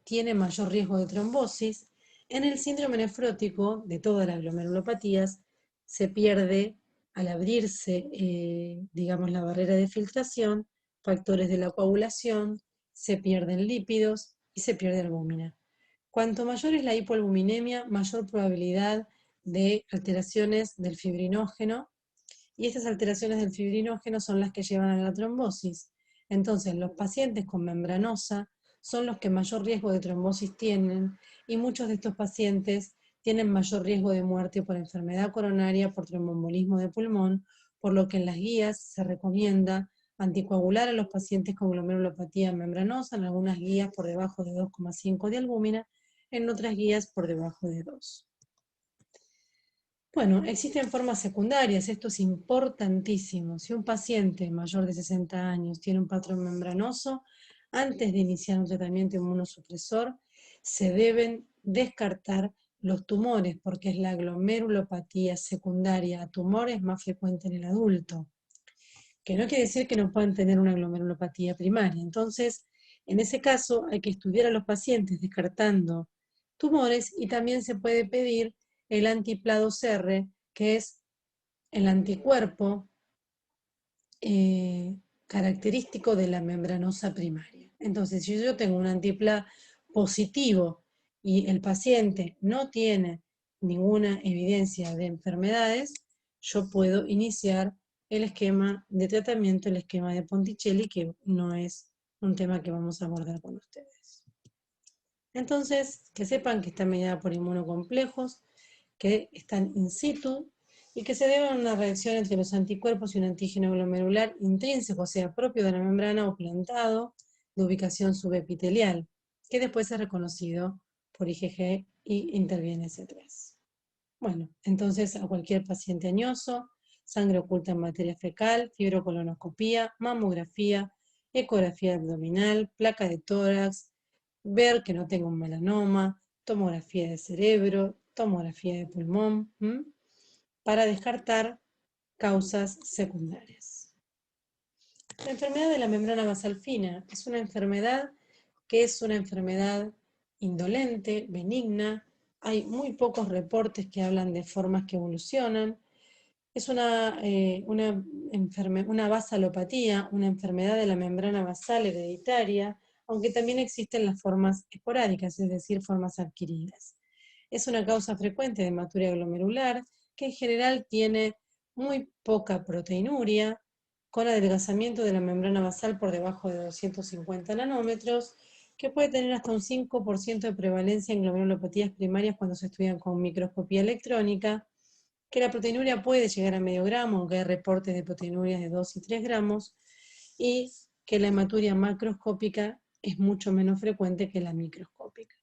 tiene mayor riesgo de trombosis, en el síndrome nefrótico de todas las glomerulopatías se pierde al abrirse, digamos, la barrera de filtración, factores de la coagulación, se pierden lípidos y se pierde albúmina. Cuanto mayor es la hipoalbuminemia, mayor probabilidad de alteraciones del fibrinógeno, y estas alteraciones del fibrinógeno son las que llevan a la trombosis. Entonces, los pacientes con membranosa son los que mayor riesgo de trombosis tienen, y muchos de estos pacientes tienen mayor riesgo de muerte por enfermedad coronaria, por tromboembolismo de pulmón, por lo que en las guías se recomienda anticoagular a los pacientes con glomerulopatía membranosa, en algunas guías por debajo de 2,5 de albúmina, en otras guías por debajo de 2. Bueno, existen formas secundarias, esto es importantísimo. Si un paciente mayor de 60 años tiene un patrón membranoso, antes de iniciar un tratamiento inmunosupresor, se deben descartar los tumores, porque es la glomerulopatía secundaria a tumores más frecuente en el adulto, que no quiere decir que no puedan tener una glomerulopatía primaria. Entonces, en ese caso, hay que estudiar a los pacientes descartando tumores y también se puede pedir el anti-PLA2R, que es el anticuerpo característico de la membranosa primaria. Entonces, si yo tengo un anti-PLA positivo y el paciente no tiene ninguna evidencia de enfermedades, yo puedo iniciar el esquema de tratamiento, el esquema de Ponticelli, que no es un tema que vamos a abordar con ustedes. Entonces, que sepan que está mediada por inmunocomplejos, que están in situ y que se debe a una reacción entre los anticuerpos y un antígeno glomerular intrínseco, o sea, propio de la membrana o plantado de ubicación subepitelial, que después es reconocido por IgG y interviene C3. Bueno, entonces a cualquier paciente añoso, sangre oculta en materia fecal, fibrocolonoscopía, mamografía, ecografía abdominal, placa de tórax, ver que no tenga un melanoma, tomografía de cerebro, tomografía de pulmón, para descartar causas secundarias. La enfermedad de la membrana basal fina es una enfermedad que es una enfermedad indolente, benigna. Hay muy pocos reportes que hablan de formas que evolucionan. Es una basalopatía, una enfermedad de la membrana basal hereditaria, aunque también existen las formas esporádicas, es decir, formas adquiridas. Es una causa frecuente de hematuria glomerular, que en general tiene muy poca proteinuria, con adelgazamiento de la membrana basal por debajo de 250 nanómetros, que puede tener hasta un 5% de prevalencia en glomerulopatías primarias cuando se estudian con microscopía electrónica, que la proteinuria puede llegar a medio gramo, aunque hay reportes de proteinurias de 2 y 3 gramos, y que la hematuria macroscópica es mucho menos frecuente que la microscópica.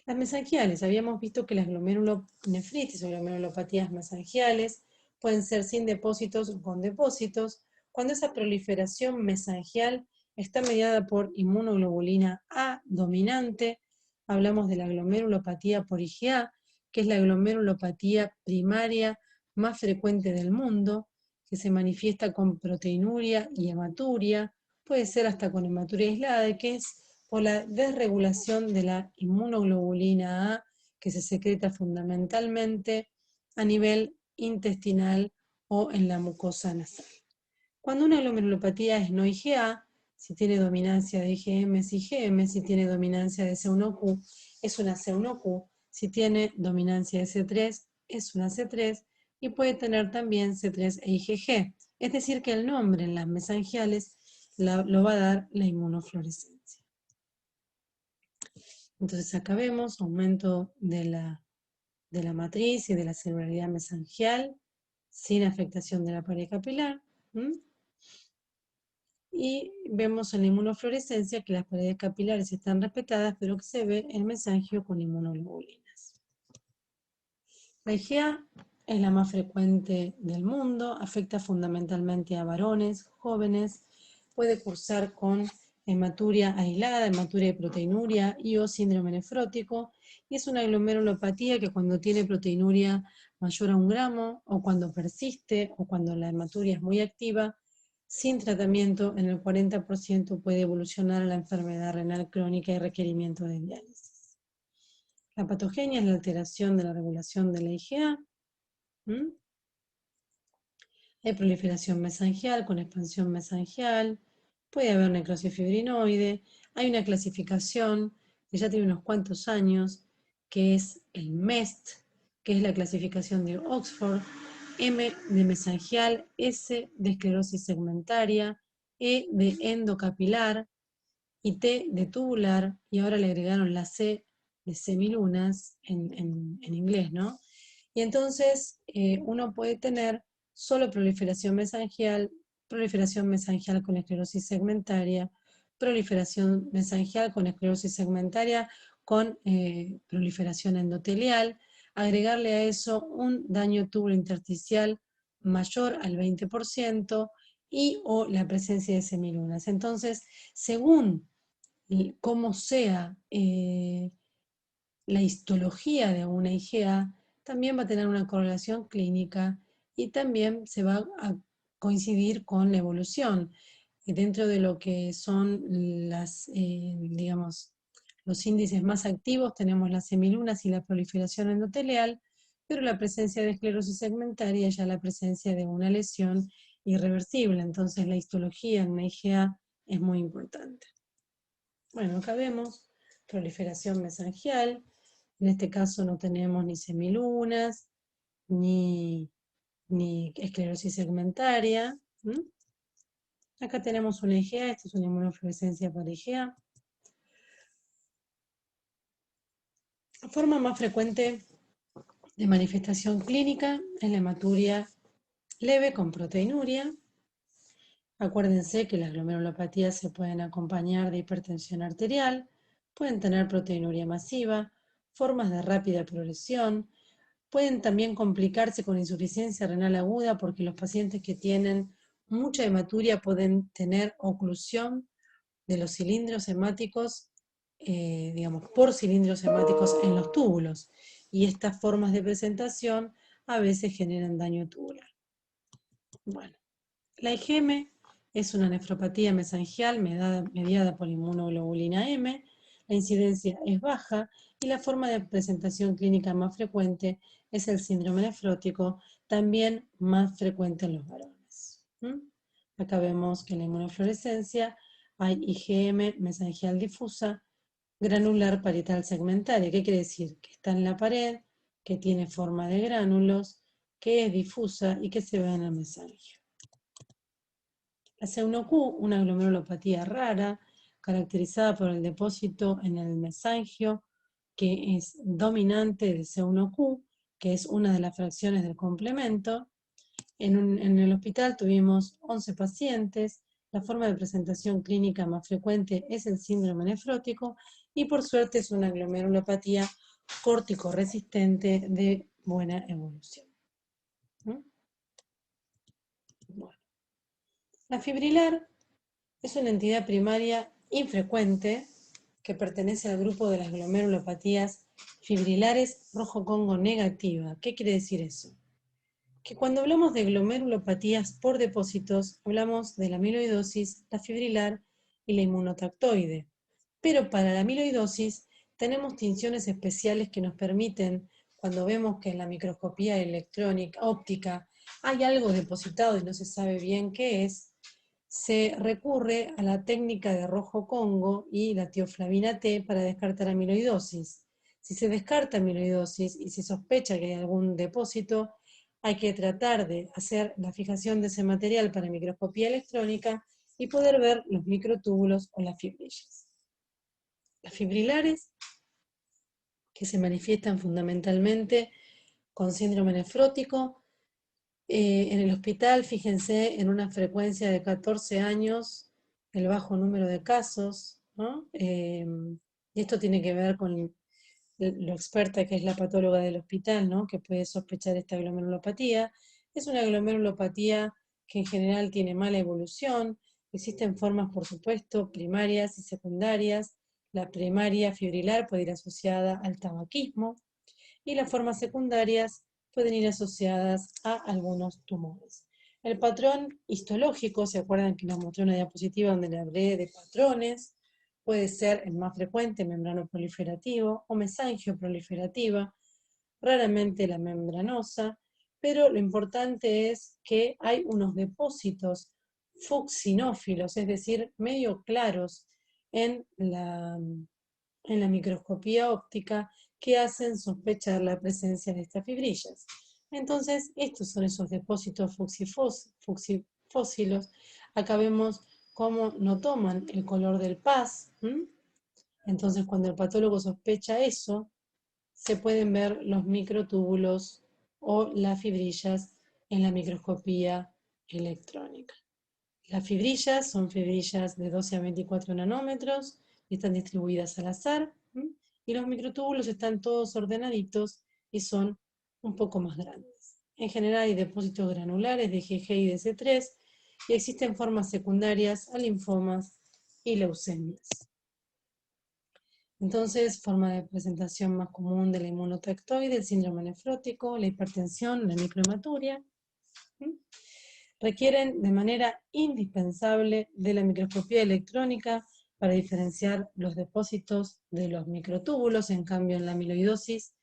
Las mesangiales, habíamos visto que las glomerulonefritis o glomerulopatías mesangiales pueden ser sin depósitos o con depósitos, cuando esa proliferación mesangial está mediada por inmunoglobulina A dominante. Hablamos de la glomerulopatía por IgA, que es la glomerulopatía primaria más frecuente del mundo, que se manifiesta con proteinuria y hematuria, puede ser hasta con hematuria aislada, que es por la desregulación de la inmunoglobulina A, que se secreta fundamentalmente a nivel intestinal o en la mucosa nasal. Cuando una glomerulopatía es no IgA, si tiene dominancia de IgM es IgM, si tiene dominancia de C1Q es una C1Q, si tiene dominancia de C3 es una C3 y puede tener también C3 e IgG. Es decir, que el nombre en las mesangiales lo va a dar la inmunofluorescencia. Entonces acá vemos aumento de la matriz y de la celularidad mesangial sin afectación de la pared capilar. Y vemos en la inmunofluorescencia que las paredes capilares están respetadas, pero que se ve el mesangio con inmunoglobulinas. La IgA es la más frecuente del mundo, afecta fundamentalmente a varones, jóvenes, puede cursar con hematuria aislada, hematuria de proteinuria y o síndrome nefrótico, y es una glomerulopatía que cuando tiene proteinuria mayor a 1 gramo, o cuando persiste, o cuando la hematuria es muy activa, sin tratamiento, en el 40% puede evolucionar a la enfermedad renal crónica y requerimiento de diálisis. La patogenia es la alteración de la regulación de la IgA. Hay proliferación mesangial con expansión mesangial. Puede haber necrosis fibrinoide. Hay una clasificación que ya tiene unos cuantos años, que es el MEST, que es la clasificación de Oxford. M de mesangial, S de esclerosis segmentaria, E de endocapilar y T de tubular, y ahora le agregaron la C de semilunas en inglés, ¿no? Y entonces uno puede tener solo proliferación mesangial con esclerosis segmentaria, proliferación mesangial con esclerosis segmentaria con proliferación endotelial, agregarle a eso un daño tubulointersticial mayor al 20% y o la presencia de semilunas. Entonces, según cómo sea la histología de una IgA, también va a tener una correlación clínica y también se va a coincidir con la evolución. Dentro de lo que son digamos, los índices más activos tenemos las semilunas y la proliferación endotelial, pero la presencia de esclerosis segmentaria ya la presencia de una lesión irreversible. Entonces la histología en una IgA es muy importante. Bueno, acá vemos proliferación mesangial. En este caso no tenemos ni semilunas, ni esclerosis segmentaria. Acá tenemos una IgA, esto es una inmunofluorescencia para IgA. La forma más frecuente de manifestación clínica es la hematuria leve con proteinuria. Acuérdense que las glomerulopatías se pueden acompañar de hipertensión arterial, pueden tener proteinuria masiva, formas de rápida progresión, pueden también complicarse con insuficiencia renal aguda porque los pacientes que tienen mucha hematuria pueden tener oclusión de los cilindros hemáticos, digamos, por cilindros hemáticos en los túbulos. Y estas formas de presentación a veces generan daño tubular. Bueno, la IgM es una nefropatía mesangial mediada por inmunoglobulina M. La incidencia es baja y la forma de presentación clínica más frecuente es el síndrome nefrótico, también más frecuente en los varones. Acá vemos que en la inmunofluorescencia hay IgM mesangial difusa, granular parietal segmentaria. ¿Qué quiere decir? Que está en la pared, que tiene forma de gránulos, que es difusa y que se ve en el mesangio. La C1Q, una glomerulopatía rara, caracterizada por el depósito en el mesangio, que es dominante de C1Q, que es una de las fracciones del complemento. En el hospital tuvimos 11 pacientes. La forma de presentación clínica más frecuente es el síndrome nefrótico y por suerte es una glomerulopatía córtico-resistente de buena evolución. Bueno. La fibrilar es una entidad primaria infrecuente que pertenece al grupo de las glomerulopatías fibrilares rojo-congo negativa. ¿Qué quiere decir eso? Que cuando hablamos de glomerulopatías por depósitos, hablamos de la amiloidosis, la fibrilar y la inmunotractoide. Pero para la amiloidosis tenemos tinciones especiales que nos permiten, cuando vemos que en la microscopía electrónica, óptica, hay algo depositado y no se sabe bien qué es, se recurre a la técnica de rojo Congo y la tioflavina T para descartar amiloidosis. Si se descarta amiloidosis y se sospecha que hay algún depósito, hay que tratar de hacer la fijación de ese material para microscopía electrónica y poder ver los microtúbulos o las fibrillas. Las fibrilares, que se manifiestan fundamentalmente con síndrome nefrótico, en el hospital, fíjense, en una frecuencia de 14 años, el bajo número de casos, ¿no? Y esto tiene que ver con lo experta que es la patóloga del hospital, ¿no? Que puede sospechar esta glomerulopatía. Es una glomerulopatía que en general tiene mala evolución. Existen formas, por supuesto, primarias y secundarias. La primaria fibrilar puede ir asociada al tabaquismo y las formas secundarias pueden ir asociadas a algunos tumores. El patrón histológico, ¿se acuerdan que nos mostré una diapositiva donde le hablé de patrones? Puede ser el más frecuente, membrano proliferativo o mesangio proliferativa, raramente la membranosa, pero lo importante es que hay unos depósitos fucsinófilos, es decir, medio claros en la microscopía óptica que hacen sospechar la presencia de estas fibrillas. Entonces, estos son esos depósitos fucsifósilos. Acá vemos cómo no toman el color del paz. Entonces, cuando el patólogo sospecha eso, se pueden ver los microtúbulos o las fibrillas en la microscopía electrónica. Las fibrillas son fibrillas de 12 a 24 nanómetros y están distribuidas al azar. Y los microtúbulos están todos ordenaditos y son un poco más grandes. En general hay depósitos granulares de IgG y de C3 y existen formas secundarias a linfomas y leucemias. Entonces, forma de presentación más común de la inmunotractoide, el síndrome nefrótico, la hipertensión, la microhematuria, requieren de manera indispensable de la microscopía electrónica para diferenciar los depósitos de los microtúbulos. En cambio, en la amiloidosis,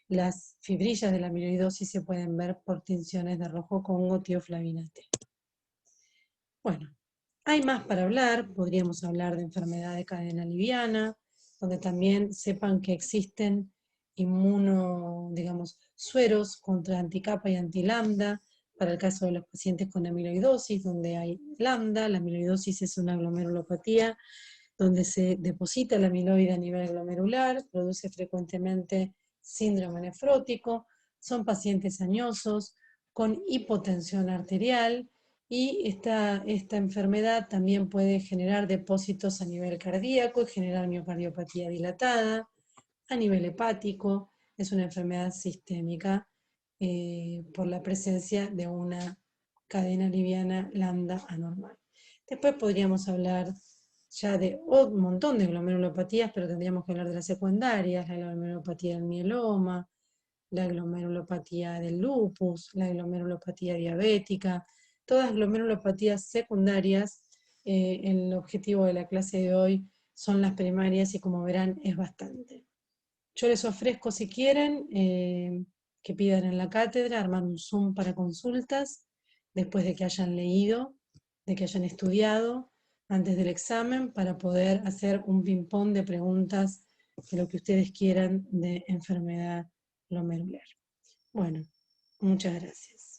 las fibrillas de la amiloidosis se pueden ver por tinciones de rojo Congo, tioflavina T. Bueno, hay más para hablar. Podríamos hablar de enfermedad de cadena liviana, donde también sepan que existen sueros contra anticapa y antilambda, para el caso de los pacientes con amiloidosis, donde hay lambda. La amiloidosis es una glomerulopatía donde se deposita la amiloide a nivel glomerular, produce frecuentemente síndrome nefrótico, son pacientes añosos, con hipotensión arterial, y esta enfermedad también puede generar depósitos a nivel cardíaco y generar miocardiopatía dilatada, a nivel hepático. Es una enfermedad sistémica por la presencia de una cadena liviana lambda anormal. Después podríamos hablar ya de un montón de glomerulopatías, pero tendríamos que hablar de las secundarias, la glomerulopatía del mieloma, la glomerulopatía del lupus, la glomerulopatía diabética, todas glomerulopatías secundarias. El objetivo de la clase de hoy son las primarias y, como verán, es bastante. Yo les ofrezco, si quieren, que pidan en la cátedra, armar un Zoom para consultas, después de que hayan leído, de que hayan estudiado, antes del examen, para poder hacer un ping-pong de preguntas de lo que ustedes quieran de enfermedad glomerular. Bueno, muchas gracias.